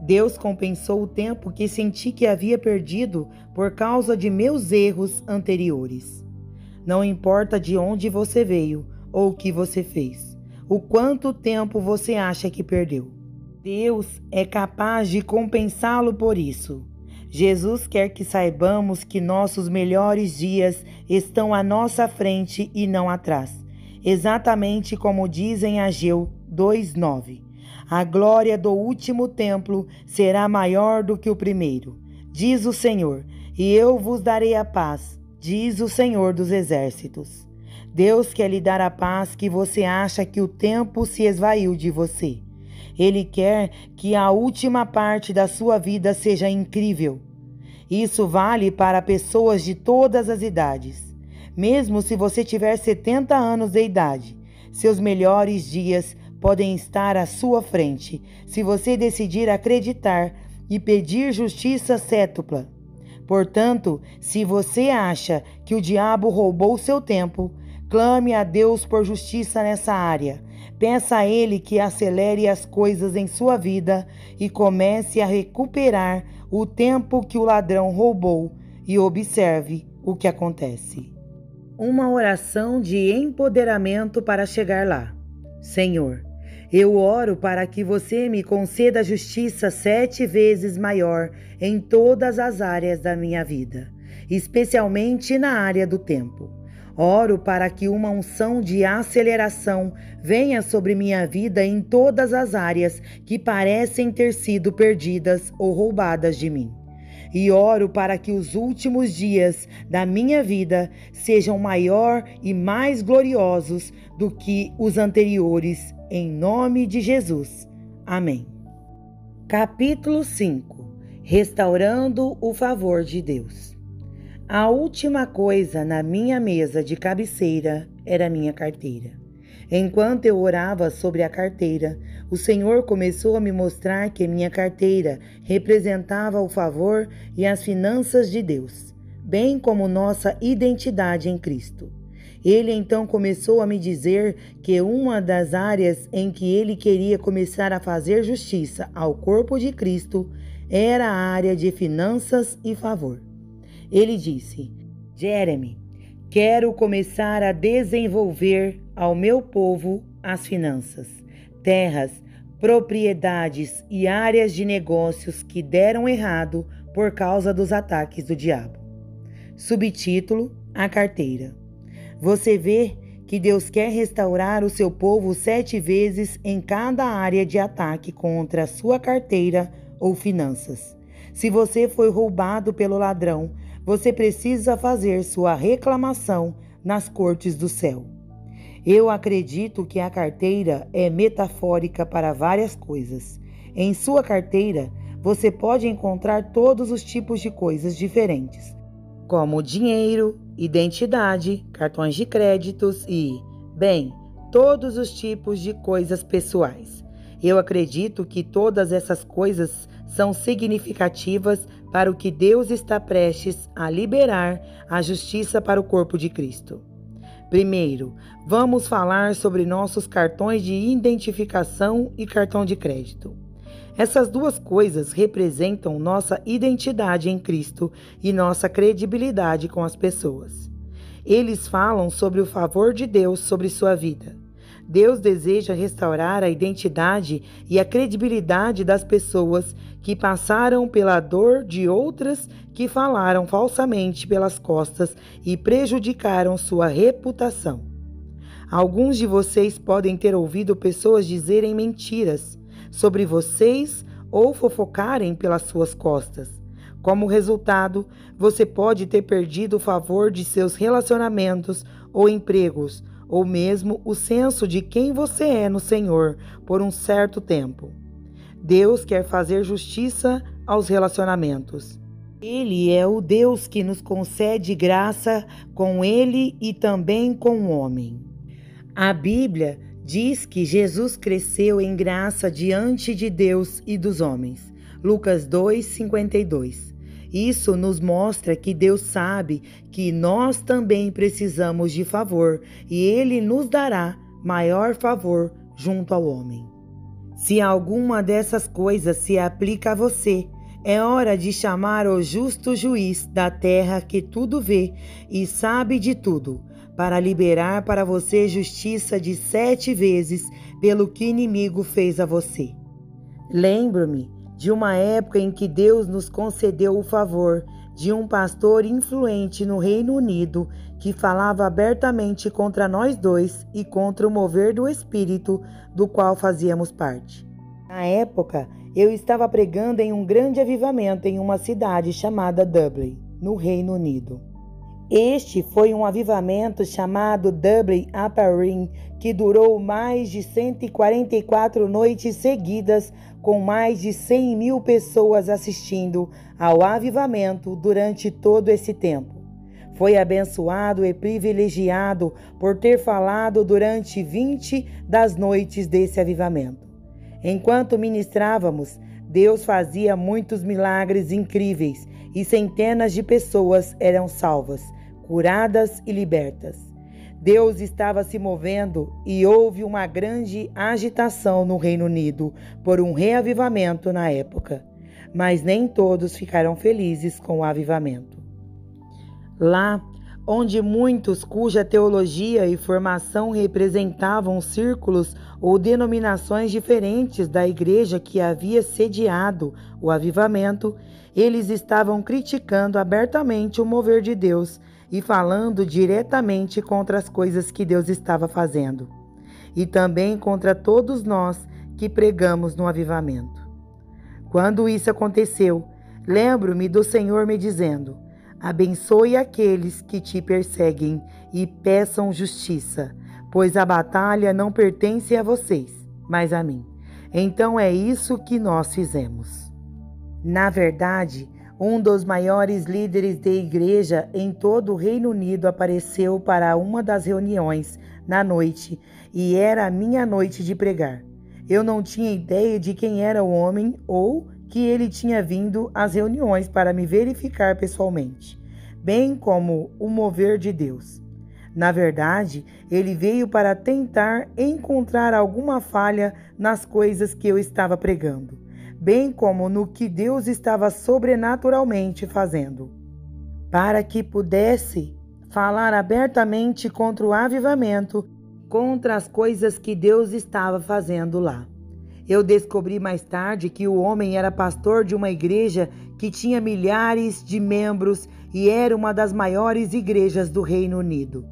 Deus compensou o tempo que senti que havia perdido por causa de meus erros anteriores. Não importa de onde você veio ou o que você fez, o quanto tempo você acha que perdeu. Deus é capaz de compensá-lo por isso. Jesus quer que saibamos que nossos melhores dias estão à nossa frente e não atrás, exatamente como diz em Ageu 2:9. A glória do último templo será maior do que o primeiro, diz o Senhor, e eu vos darei a paz, diz o Senhor dos Exércitos. Deus quer lhe dar a paz que você acha que o tempo se esvaiu de você. Ele quer que a última parte da sua vida seja incrível. Isso vale para pessoas de todas as idades. Mesmo se você tiver 70 anos de idade, seus melhores dias podem estar à sua frente, se você decidir acreditar e pedir justiça cétupla. Portanto, se você acha que o diabo roubou seu tempo, clame a Deus por justiça nessa área. Peça a Ele que acelere as coisas em sua vida e comece a recuperar o tempo que o ladrão roubou e observe o que acontece. Uma oração de empoderamento para chegar lá. Senhor, eu oro para que você me conceda justiça 7 vezes maior em todas as áreas da minha vida, especialmente na área do tempo. Oro para que uma unção de aceleração venha sobre minha vida em todas as áreas que parecem ter sido perdidas ou roubadas de mim. E oro para que os últimos dias da minha vida sejam maior e mais gloriosos do que os anteriores, em nome de Jesus. Amém. Capítulo 5. Restaurando o favor de Deus. A última coisa na minha mesa de cabeceira era minha carteira. Enquanto eu orava sobre a carteira, o Senhor começou a me mostrar que minha carteira representava o favor e as finanças de Deus, bem como nossa identidade em Cristo. Ele então começou a me dizer que uma das áreas em que ele queria começar a fazer justiça ao corpo de Cristo era a área de finanças e favor. Ele disse: Jeremy, quero começar a desenvolver ao meu povo as finanças, terras, propriedades e áreas de negócios que deram errado por causa dos ataques do diabo. Subtítulo: A carteira. Você vê que Deus quer restaurar o seu povo 7 vezes em cada área de ataque contra a sua carteira ou finanças. Se você foi roubado pelo ladrão, você precisa fazer sua reclamação nas cortes do céu. Eu acredito que a carteira é metafórica para várias coisas. Em sua carteira, você pode encontrar todos os tipos de coisas diferentes, como dinheiro, identidade, cartões de créditos e, bem, todos os tipos de coisas pessoais. Eu acredito que todas essas coisas são significativas para o que Deus está prestes a liberar a justiça para o corpo de Cristo. Primeiro, vamos falar sobre nossos cartões de identificação e cartão de crédito. Essas duas coisas representam nossa identidade em Cristo e nossa credibilidade com as pessoas. Eles falam sobre o favor de Deus sobre sua vida. Deus deseja restaurar a identidade e a credibilidade das pessoas que passaram pela dor de outras que falaram falsamente pelas costas e prejudicaram sua reputação. Alguns de vocês podem ter ouvido pessoas dizerem mentiras sobre vocês ou fofocarem pelas suas costas. Como resultado, você pode ter perdido o favor de seus relacionamentos ou empregos, ou mesmo o senso de quem você é no Senhor por um certo tempo. Deus quer fazer justiça aos relacionamentos. Ele é o Deus que nos concede graça com Ele e também com o homem. A Bíblia diz que Jesus cresceu em graça diante de Deus e dos homens. Lucas 2:52. Isso nos mostra que Deus sabe que nós também precisamos de favor e Ele nos dará maior favor junto ao homem. Se alguma dessas coisas se aplica a você, é hora de chamar o justo juiz da terra que tudo vê e sabe de tudo, para liberar para você justiça de 7 vezes pelo que o inimigo fez a você. Lembro-me de uma época em que Deus nos concedeu o favor de um pastor influente no Reino Unido que falava abertamente contra nós dois e contra o mover do Espírito do qual fazíamos parte. Na época, eu estava pregando em um grande avivamento em uma cidade chamada Dublin, no Reino Unido. Este foi um avivamento chamado Dublin Upper Room, que durou mais de 144 noites seguidas, com mais de 100.000 pessoas assistindo ao avivamento durante todo esse tempo. Foi abençoado e privilegiado por ter falado durante 20 das noites desse avivamento. Enquanto ministrávamos, Deus fazia muitos milagres incríveis e centenas de pessoas eram salvas, curadas e libertas. Deus estava se movendo e houve uma grande agitação no Reino Unido por um reavivamento na época, mas nem todos ficaram felizes com o avivamento. Lá, onde muitos cuja teologia e formação representavam círculos ou denominações diferentes da igreja que havia sediado o avivamento, eles estavam criticando abertamente o mover de Deus e falando diretamente contra as coisas que Deus estava fazendo, e também contra todos nós que pregamos no avivamento. Quando isso aconteceu, lembro-me do Senhor me dizendo: abençoe aqueles que te perseguem e peçam justiça, pois a batalha não pertence a vocês, mas a mim. Então é isso que nós fizemos. Na verdade, um dos maiores líderes de igreja em todo o Reino Unido apareceu para uma das reuniões na noite e era a minha noite de pregar. Eu não tinha ideia de quem era o homem ou que ele tinha vindo às reuniões para me verificar pessoalmente, bem como o mover de Deus. Na verdade, ele veio para tentar encontrar alguma falha nas coisas que eu estava pregando, bem como no que Deus estava sobrenaturalmente fazendo, para que pudesse falar abertamente contra o avivamento, contra as coisas que Deus estava fazendo lá. Eu descobri mais tarde que o homem era pastor de uma igreja que tinha milhares de membros e era uma das maiores igrejas do Reino Unido.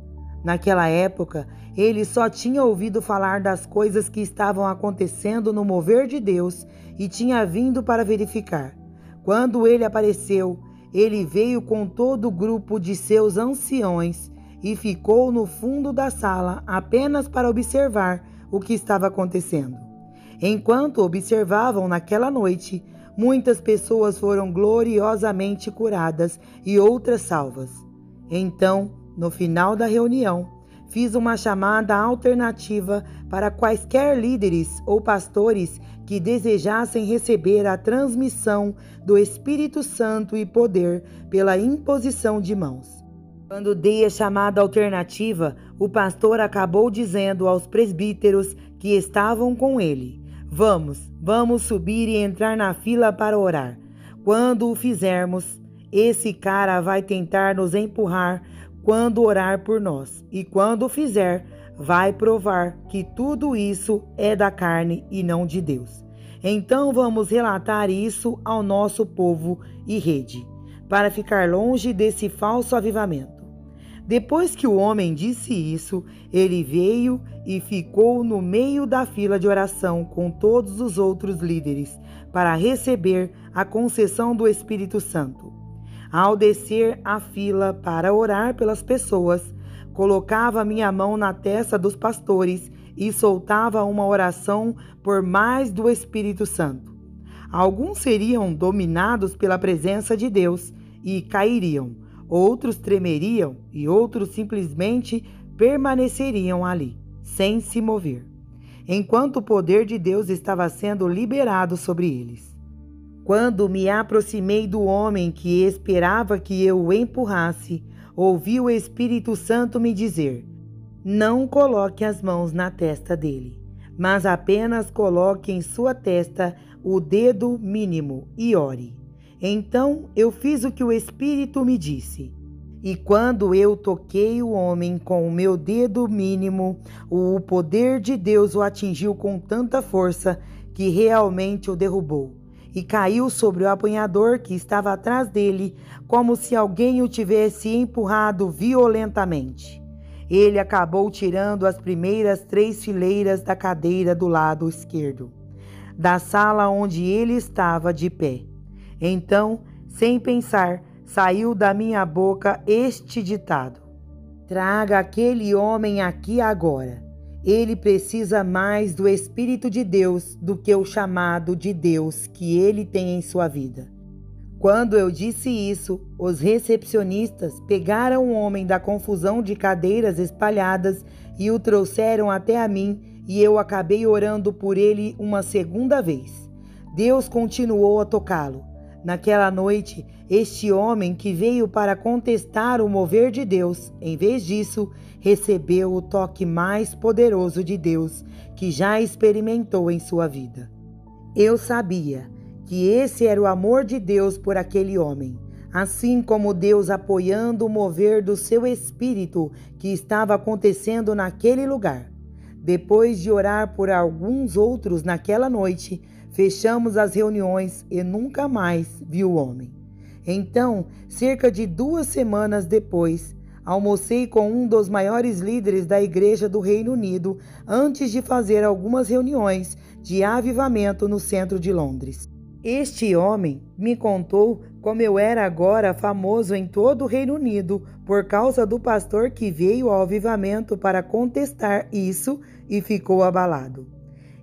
Naquela época, ele só tinha ouvido falar das coisas que estavam acontecendo no mover de Deus e tinha vindo para verificar. Quando ele apareceu, ele veio com todo o grupo de seus anciões e ficou no fundo da sala apenas para observar o que estava acontecendo. Enquanto observavam naquela noite, muitas pessoas foram gloriosamente curadas e outras salvas. Então, no final da reunião, fiz uma chamada alternativa para quaisquer líderes ou pastores que desejassem receber a transmissão do Espírito Santo e poder pela imposição de mãos. Quando dei a chamada alternativa, o pastor acabou dizendo aos presbíteros que estavam com ele: Vamos subir e entrar na fila para orar. Quando o fizermos, esse cara vai tentar nos empurrar quando orar por nós, e quando fizer, vai provar que tudo isso é da carne e não de Deus. Então vamos relatar isso ao nosso povo e rede, para ficar longe desse falso avivamento. Depois que o homem disse isso, ele veio e ficou no meio da fila de oração com todos os outros líderes, para receber a concessão do Espírito Santo. Ao descer a fila para orar pelas pessoas, colocava minha mão na testa dos pastores e soltava uma oração por mais do Espírito Santo. Alguns seriam dominados pela presença de Deus e cairiam, outros tremeriam e outros simplesmente permaneceriam ali, sem se mover, enquanto o poder de Deus estava sendo liberado sobre eles. Quando me aproximei do homem que esperava que eu o empurrasse, ouvi o Espírito Santo me dizer: não coloque as mãos na testa dele, mas apenas coloque em sua testa o dedo mínimo e ore. Então eu fiz o que o Espírito me disse. E quando eu toquei o homem com o meu dedo mínimo, o poder de Deus o atingiu com tanta força que realmente o derrubou. E caiu sobre o apanhador que estava atrás dele, como se alguém o tivesse empurrado violentamente. Ele acabou tirando as primeiras 3 fileiras da cadeira do lado esquerdo, da sala onde ele estava de pé. Então, sem pensar, saiu da minha boca este ditado: traga aquele homem aqui agora. Ele precisa mais do Espírito de Deus do que o chamado de Deus que ele tem em sua vida. Quando eu disse isso, os recepcionistas pegaram o homem da confusão de cadeiras espalhadas e o trouxeram até a mim, e eu acabei orando por ele uma segunda vez. Deus continuou a tocá-lo. Naquela noite, este homem que veio para contestar o mover de Deus, em vez disso, recebeu o toque mais poderoso de Deus que já experimentou em sua vida. Eu sabia que esse era o amor de Deus por aquele homem, assim como Deus apoiando o mover do seu espírito que estava acontecendo naquele lugar. Depois de orar por alguns outros naquela noite, fechamos as reuniões e nunca mais vi o homem. Então, cerca de 2 semanas depois, almocei com um dos maiores líderes da Igreja do Reino Unido antes de fazer algumas reuniões de avivamento no centro de Londres. Este homem me contou como eu era agora famoso em todo o Reino Unido por causa do pastor que veio ao avivamento para contestar isso e ficou abalado.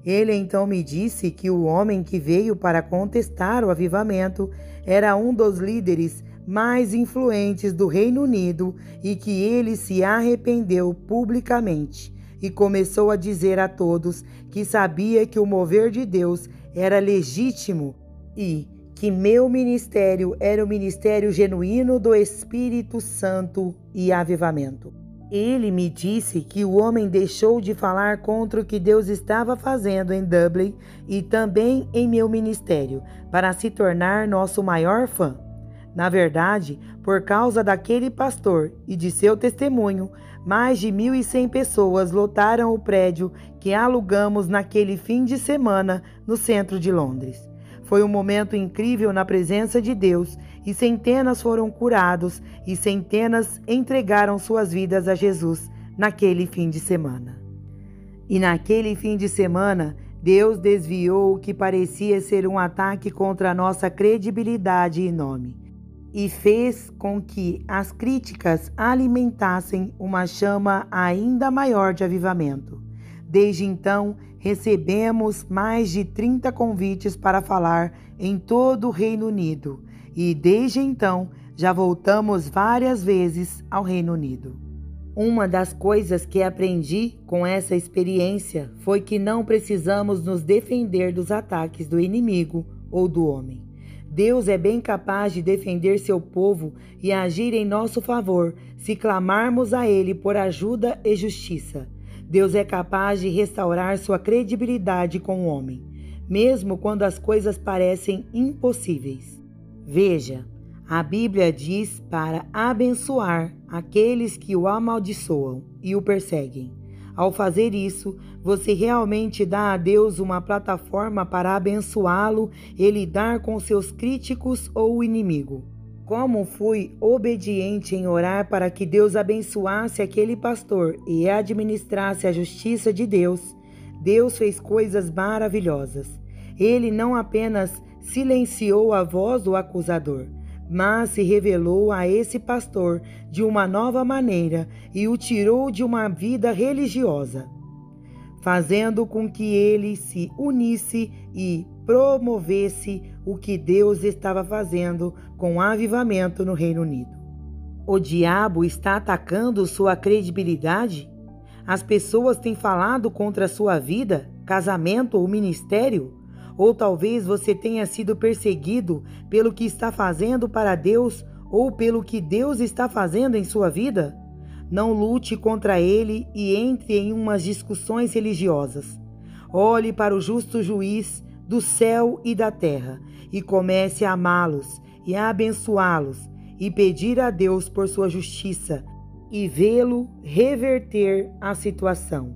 Ele então me disse que o homem que veio para contestar o avivamento era um dos líderes mais influentes do Reino Unido e que ele se arrependeu publicamente e começou a dizer a todos que sabia que o mover de Deus era legítimo e que meu ministério era o ministério genuíno do Espírito Santo e avivamento. Ele me disse que o homem deixou de falar contra o que Deus estava fazendo em Dublin e também em meu ministério, para se tornar nosso maior fã. Na verdade, por causa daquele pastor e de seu testemunho, mais de 1.100 pessoas lotaram o prédio que alugamos naquele fim de semana no centro de Londres. Foi um momento incrível na presença de Deus e centenas foram curados e centenas entregaram suas vidas a Jesus naquele fim de semana. E naquele fim de semana, Deus desviou o que parecia ser um ataque contra a nossa credibilidade e nome e fez com que as críticas alimentassem uma chama ainda maior de avivamento. Desde então, recebemos mais de 30 convites para falar em todo o Reino Unido e desde então já voltamos várias vezes ao Reino Unido. Uma das coisas que aprendi com essa experiência foi que não precisamos nos defender dos ataques do inimigo ou do homem. Deus é bem capaz de defender seu povo e agir em nosso favor se clamarmos a Ele por ajuda e justiça. Deus é capaz de restaurar sua credibilidade com o homem, mesmo quando as coisas parecem impossíveis. Veja, A Bíblia diz para abençoar aqueles que o amaldiçoam e o perseguem. Ao fazer isso, você realmente dá a Deus uma plataforma para abençoá-lo e lidar com seus críticos ou o inimigo. Como fui obediente em orar para que Deus abençoasse aquele pastor e administrasse a justiça de Deus, Deus fez coisas maravilhosas. Ele não apenas silenciou a voz do acusador, mas se revelou a esse pastor de uma nova maneira e o tirou de uma vida religiosa, fazendo com que ele se unisse e promovesse o que Deus estava fazendo com avivamento no Reino Unido. O diabo está atacando sua credibilidade? As pessoas têm falado contra sua vida, casamento ou ministério? Ou talvez você tenha sido perseguido pelo que está fazendo para Deus ou pelo que Deus está fazendo em sua vida? Não lute contra ele e entre em umas discussões religiosas. Olhe para o justo juiz do céu e da terra e comece a amá-los e a abençoá-los e pedir a Deus por sua justiça e vê-lo reverter a situação.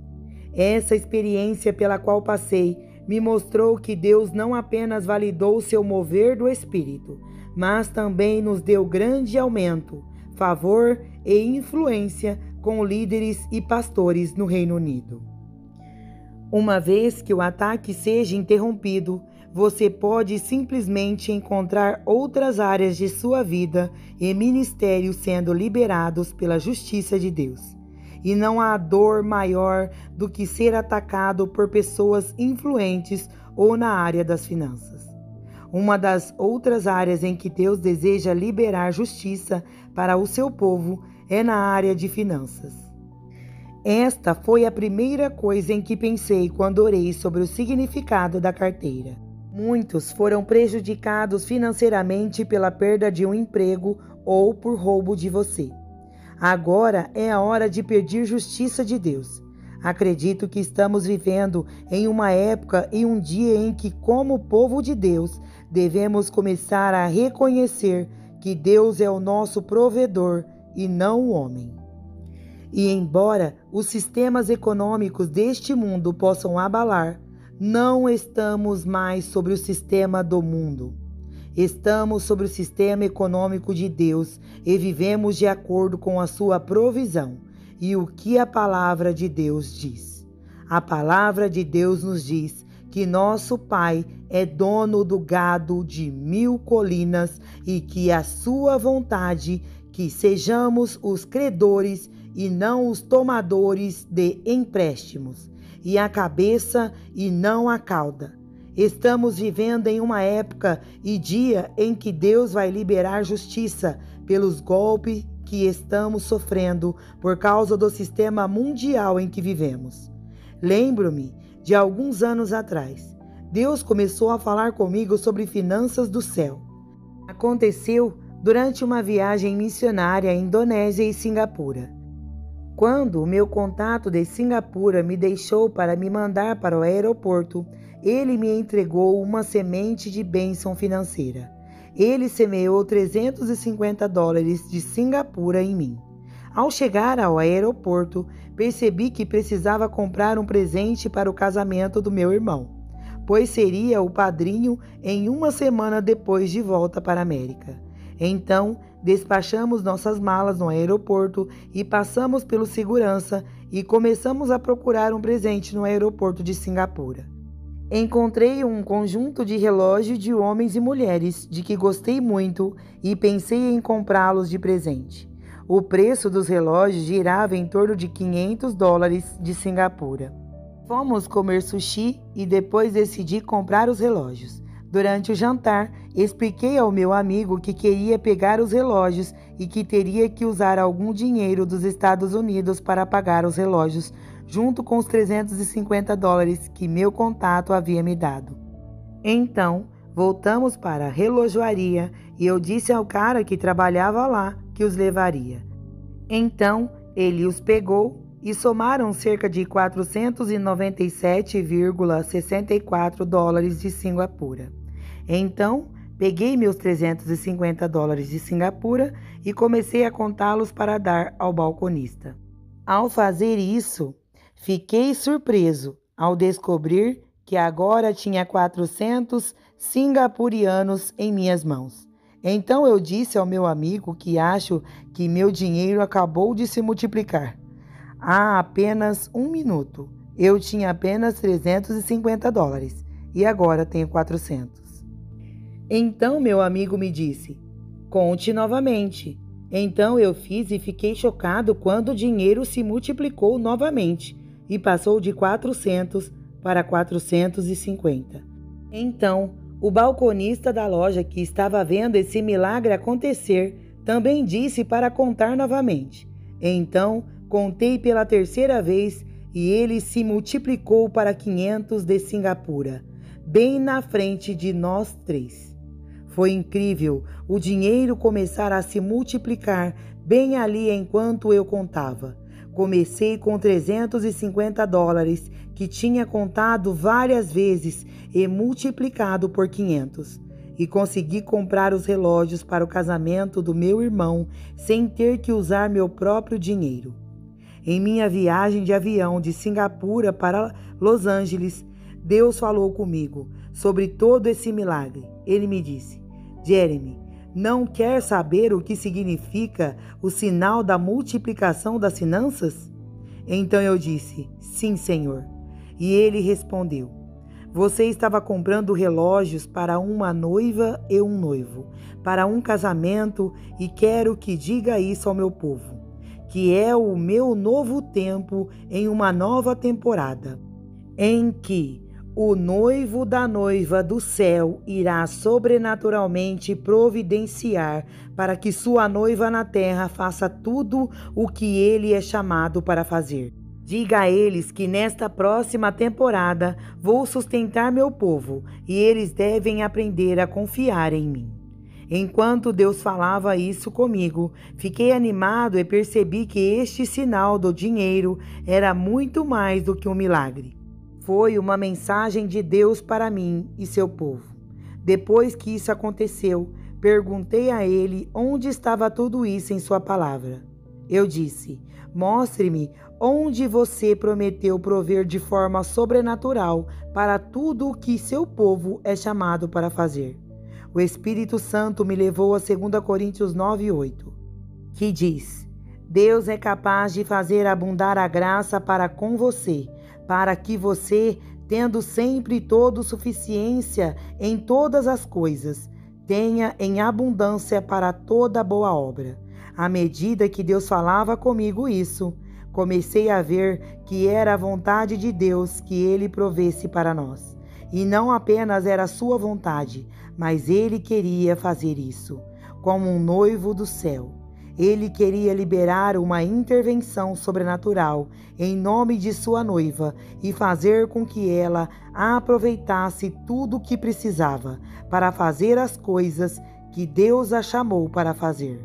Essa experiência pela qual passei me mostrou que Deus não apenas validou o seu mover do Espírito, mas também nos deu grande aumento, favor e influência com líderes e pastores no Reino Unido. Uma vez que o ataque seja interrompido, você pode simplesmente encontrar outras áreas de sua vida e ministério sendo liberados pela justiça de Deus. E não há dor maior do que ser atacado por pessoas influentes ou na área das finanças. Uma das outras áreas em que Deus deseja liberar justiça para o seu povo é na área de finanças. Esta foi a primeira coisa em que pensei quando orei sobre o significado da carteira. Muitos foram prejudicados financeiramente pela perda de um emprego ou por roubo de você. Agora é a hora de pedir justiça de Deus. Acredito que estamos vivendo em uma época e um dia em que, como povo de Deus, devemos começar a reconhecer que Deus é o nosso provedor e não o homem. E embora os sistemas econômicos deste mundo possam abalar, não estamos mais sobre o sistema do mundo. Estamos sobre o sistema econômico de Deus e vivemos de acordo com a sua provisão e o que a palavra de Deus diz. A palavra de Deus nos diz que nosso Pai é dono do gado de 1000 colinas e que a sua vontade que sejamos os credores e não os tomadores de empréstimos, e a cabeça e não a cauda. Estamos vivendo em uma época e dia em que Deus vai liberar justiça pelos golpes que estamos sofrendo por causa do sistema mundial em que vivemos. Lembro-me de alguns anos atrás, Deus começou a falar comigo sobre finanças do céu. Aconteceu durante uma viagem missionária à Indonésia e Singapura. Quando o meu contato de Singapura me deixou para me mandar para o aeroporto, ele me entregou uma semente de bênção financeira. Ele semeou $350 de Singapura em mim. Ao chegar ao aeroporto, percebi que precisava comprar um presente para o casamento do meu irmão, pois seria o padrinho em uma semana depois de volta para a América. Então, despachamos nossas malas no aeroporto e passamos pelo segurança e começamos a procurar um presente no aeroporto de Singapura. Encontrei um conjunto de relógios de homens e mulheres de que gostei muito e pensei em comprá-los de presente. O preço dos relógios girava em torno de $500 de Singapura. Fomos comer sushi e depois decidi comprar os relógios. Durante o jantar, expliquei ao meu amigo que queria pegar os relógios e que teria que usar algum dinheiro dos Estados Unidos para pagar os relógios, junto com os $350 que meu contato havia me dado. Então, voltamos para a relojoaria e eu disse ao cara que trabalhava lá que os levaria. Então, ele os pegou e somaram cerca de $497,64 de Singapura. Então, Peguei meus $350 de Singapura e comecei a contá-los para dar ao balconista. Ao fazer isso, fiquei surpreso ao descobrir que agora tinha 400 singapurianos em minhas mãos. Então eu disse ao meu amigo que acho que meu dinheiro acabou de se multiplicar. Há apenas um minuto, eu tinha apenas $350 e agora tenho 400. Então meu amigo me disse, conte novamente. Então eu fiz e fiquei chocado quando o dinheiro se multiplicou novamente e passou de 400 para 450. Então, o balconista da loja que estava vendo esse milagre acontecer também disse para contar novamente. Então, contei pela terceira vez e ele se multiplicou para 500 de Singapura, bem na frente de nós três. Foi incrível o dinheiro começar a se multiplicar bem ali enquanto eu contava. Comecei com $350 que tinha contado várias vezes e multiplicado por 500. E consegui comprar os relógios para o casamento do meu irmão sem ter que usar meu próprio dinheiro. Em minha viagem de avião de Singapura para Los Angeles, Deus falou comigo sobre todo esse milagre. Ele me disse, Jeremy, não quer saber o que significa o sinal da multiplicação das finanças? Então eu disse, sim, Senhor. E ele respondeu, você estava comprando relógios para uma noiva e um noivo, para um casamento, e quero que diga isso ao meu povo, que é o meu novo tempo em uma nova temporada, em que o noivo da noiva do céu irá sobrenaturalmente providenciar para que sua noiva na terra faça tudo o que ele é chamado para fazer. Diga a eles que nesta próxima temporada vou sustentar meu povo e eles devem aprender a confiar em mim. Enquanto Deus falava isso comigo, fiquei animado e percebi que este sinal do dinheiro era muito mais do que um milagre. Foi uma mensagem de Deus para mim e seu povo. Depois que isso aconteceu, perguntei a ele onde estava tudo isso em sua palavra. Eu disse, mostre-me onde você prometeu prover de forma sobrenatural para tudo o que seu povo é chamado para fazer. O Espírito Santo me levou a 2 Coríntios 9:8, que diz, Deus é capaz de fazer abundar a graça para com você, para que você, tendo sempre toda suficiência em todas as coisas, tenha em abundância para toda boa obra. À medida que Deus falava comigo isso, comecei a ver que era a vontade de Deus que Ele provesse para nós. E não apenas era sua vontade, mas Ele queria fazer isso, como um noivo do céu. Ele queria liberar uma intervenção sobrenatural em nome de sua noiva e fazer com que ela aproveitasse tudo o que precisava para fazer as coisas que Deus a chamou para fazer.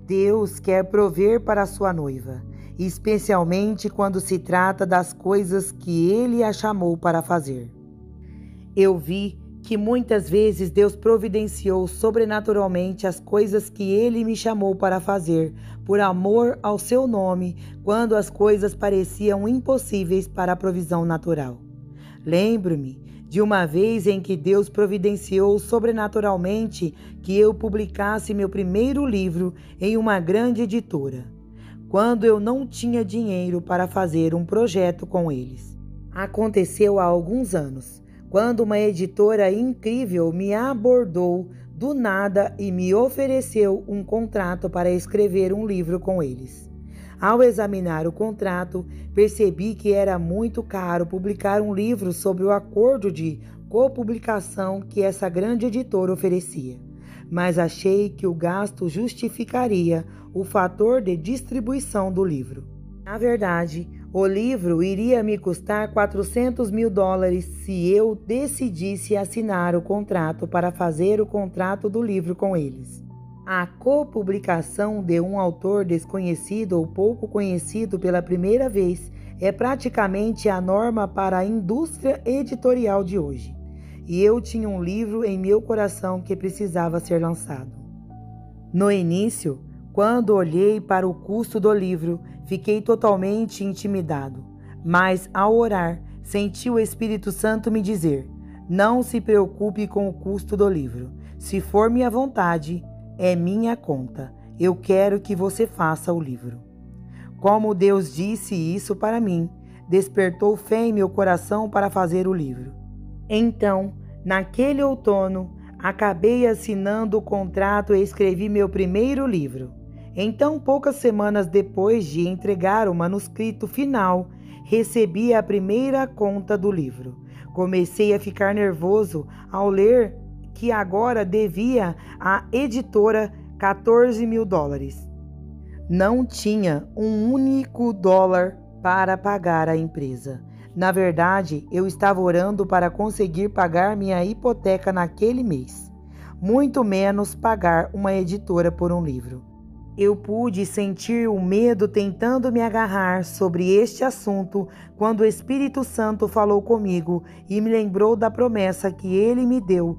Deus quer prover para sua noiva, especialmente quando se trata das coisas que Ele a chamou para fazer. Eu vi que muitas vezes Deus providenciou sobrenaturalmente as coisas que Ele me chamou para fazer, por amor ao seu nome, quando as coisas pareciam impossíveis para a provisão natural. Lembro-me de uma vez em que Deus providenciou sobrenaturalmente que eu publicasse meu primeiro livro em uma grande editora, quando eu não tinha dinheiro para fazer um projeto com eles. Aconteceu há alguns anos, quando uma editora incrível me abordou do nada e me ofereceu um contrato para escrever um livro com eles. Ao examinar o contrato, percebi que era muito caro publicar um livro sobre o acordo de copublicação que essa grande editora oferecia, mas achei que o gasto justificaria o fator de distribuição do livro. Na verdade, o livro iria me custar $400 mil se eu decidisse assinar o contrato para fazer o contrato do livro com eles. A copublicação de um autor desconhecido ou pouco conhecido pela primeira vez é praticamente a norma para a indústria editorial de hoje. e eu tinha um livro em meu coração que precisava ser lançado. No início, quando olhei para o custo do livro, fiquei totalmente intimidado, mas ao orar, senti o Espírito Santo me dizer: não se preocupe com o custo do livro. Se for minha vontade, é minha conta. Eu quero que você faça o livro. Como Deus disse isso para mim, despertou fé em meu coração para fazer o livro. Então, naquele outono, acabei assinando o contrato e escrevi meu primeiro livro. Então, poucas semanas depois de entregar o manuscrito final, recebi a primeira conta do livro. Comecei a ficar nervoso ao ler que agora devia à editora $14.000. Não tinha um único dólar para pagar a empresa. Na verdade, eu estava orando para conseguir pagar minha hipoteca naquele mês, muito menos pagar uma editora por um livro. Eu pude sentir o medo tentando me agarrar sobre este assunto quando o Espírito Santo falou comigo e me lembrou da promessa que ele me deu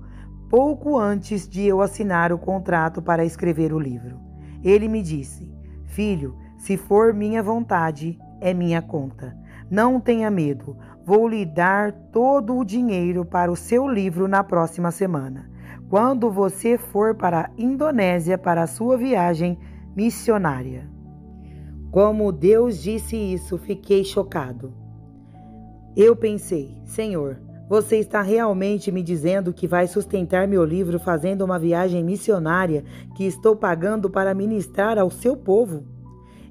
pouco antes de eu assinar o contrato para escrever o livro. Ele me disse: filho, se for minha vontade, é minha conta. Não tenha medo, vou lhe dar todo o dinheiro para o seu livro na próxima semana, quando você for para a Indonésia para a sua viagem missionária. Como Deus disse isso, fiquei chocado. Eu pensei: Senhor, você está realmente me dizendo que vai sustentar meu livro fazendo uma viagem missionária que estou pagando para ministrar ao seu povo?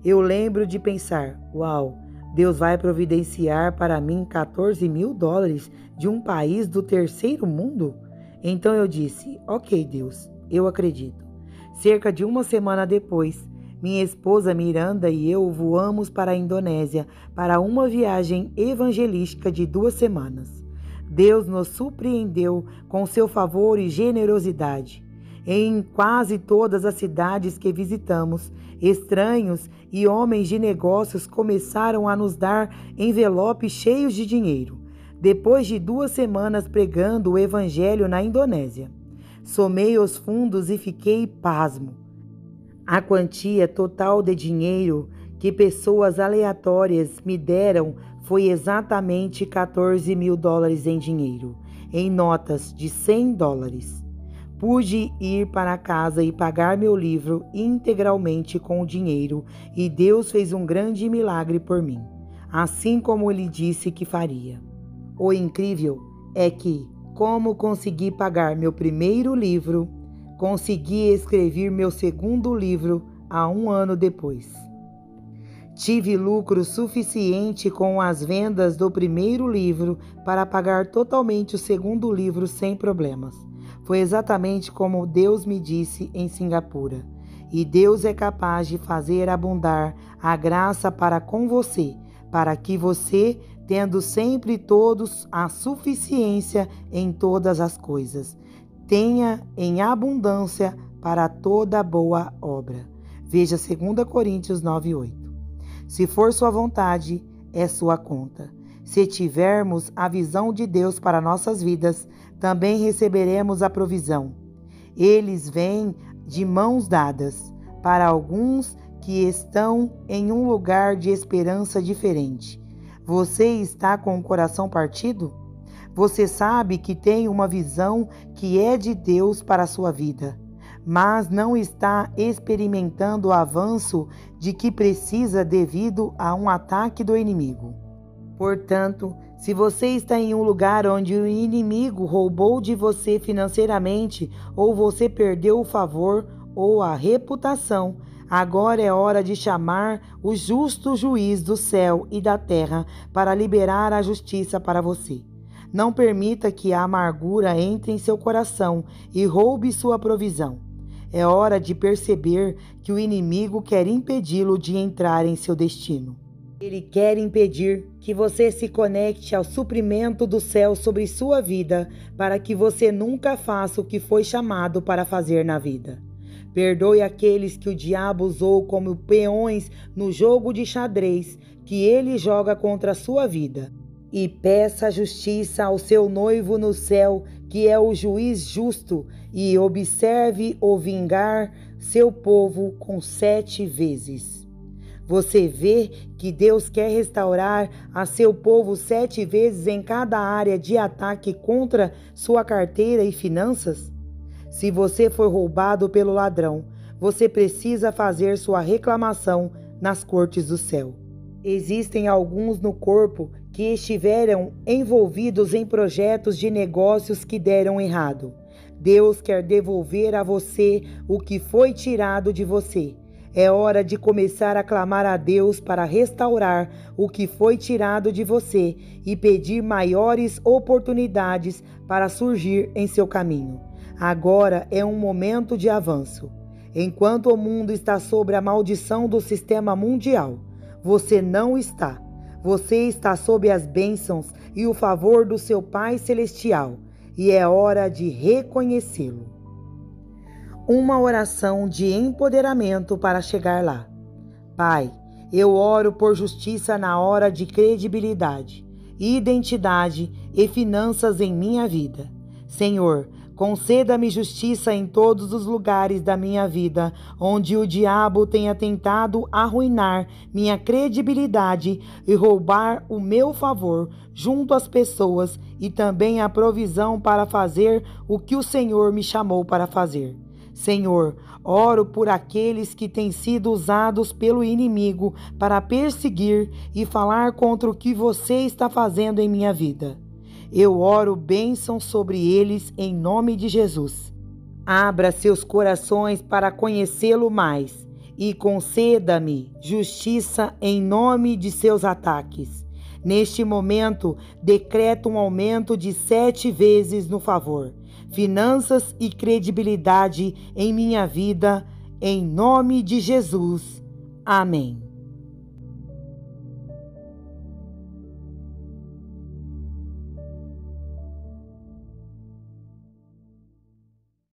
Eu lembro de pensar: uau, Deus vai providenciar para mim $14.000 de um país do terceiro mundo? Então eu disse: ok, Deus, eu acredito. Cerca de uma semana depois, minha esposa Miranda e eu voamos para a Indonésia para uma viagem evangelística de 2 semanas. Deus nos surpreendeu com seu favor e generosidade. Em quase todas as cidades que visitamos, estranhos e homens de negócios começaram a nos dar envelopes cheios de dinheiro, depois de 2 semanas pregando o evangelho na Indonésia. Somei os fundos e fiquei pasmo. A quantia total de dinheiro que pessoas aleatórias me deram foi exatamente $14.000 em dinheiro, em notas de $100. Pude ir para casa e pagar meu livro integralmente com o dinheiro, e Deus fez um grande milagre por mim, assim como Ele disse que faria. O incrível é que, como consegui pagar meu primeiro livro, consegui escrever meu segundo livro há 1 ano depois. Tive lucro suficiente com as vendas do primeiro livro para pagar totalmente o segundo livro sem problemas. Foi exatamente como Deus me disse em Singapura. E Deus é capaz de fazer abundar a graça para com você, para que você, tendo sempre todos a suficiência em todas as coisas, tenha em abundância para toda boa obra. Veja 2 Coríntios 9:8. Se for sua vontade, é sua conta. Se tivermos a visão de Deus para nossas vidas, também receberemos a provisão. Eles vêm de mãos dadas para alguns que estão em um lugar de esperança diferente. Você está com o coração partido? Você sabe que tem uma visão que é de Deus para a sua vida, mas não está experimentando o avanço de que precisa devido a um ataque do inimigo. Portanto, se você está em um lugar onde o inimigo roubou de você financeiramente, ou você perdeu o favor ou a reputação, agora é hora de chamar o justo juiz do céu e da terra para liberar a justiça para você. Não permita que a amargura entre em seu coração e roube sua provisão. É hora de perceber que o inimigo quer impedi-lo de entrar em seu destino. Ele quer impedir que você se conecte ao suprimento do céu sobre sua vida, para que você nunca faça o que foi chamado para fazer na vida. Perdoe aqueles que o diabo usou como peões no jogo de xadrez que ele joga contra a sua vida. E peça justiça ao seu noivo no céu, que é o juiz justo, e observe o vingar seu povo com 7 vezes. Você vê que Deus quer restaurar a seu povo 7 vezes em cada área de ataque contra sua carteira e finanças? Se você foi roubado pelo ladrão, você precisa fazer sua reclamação nas cortes do céu. Existem alguns no corpo que estiveram envolvidos em projetos de negócios que deram errado. Deus quer devolver a você o que foi tirado de você. É hora de começar a clamar a Deus para restaurar o que foi tirado de você e pedir maiores oportunidades para surgir em seu caminho. Agora é um momento de avanço. Enquanto o mundo está sob a maldição do sistema mundial, você não está. Você está sob as bênçãos e o favor do seu Pai Celestial, e é hora de reconhecê-lo. Uma oração de empoderamento para chegar lá. Pai, eu oro por justiça na hora de credibilidade, identidade e finanças em minha vida. Senhor, conceda-me justiça em todos os lugares da minha vida onde o diabo tenha tentado arruinar minha credibilidade e roubar o meu favor junto às pessoas e também a provisão para fazer o que o Senhor me chamou para fazer. Senhor, oro por aqueles que têm sido usados pelo inimigo para perseguir e falar contra o que você está fazendo em minha vida. Eu oro bênção sobre eles em nome de Jesus. Abra seus corações para conhecê-lo mais e conceda-me justiça em nome de seus ataques. Neste momento, decreto um aumento de 7 vezes no favor, finanças e credibilidade em minha vida, em nome de Jesus. Amém.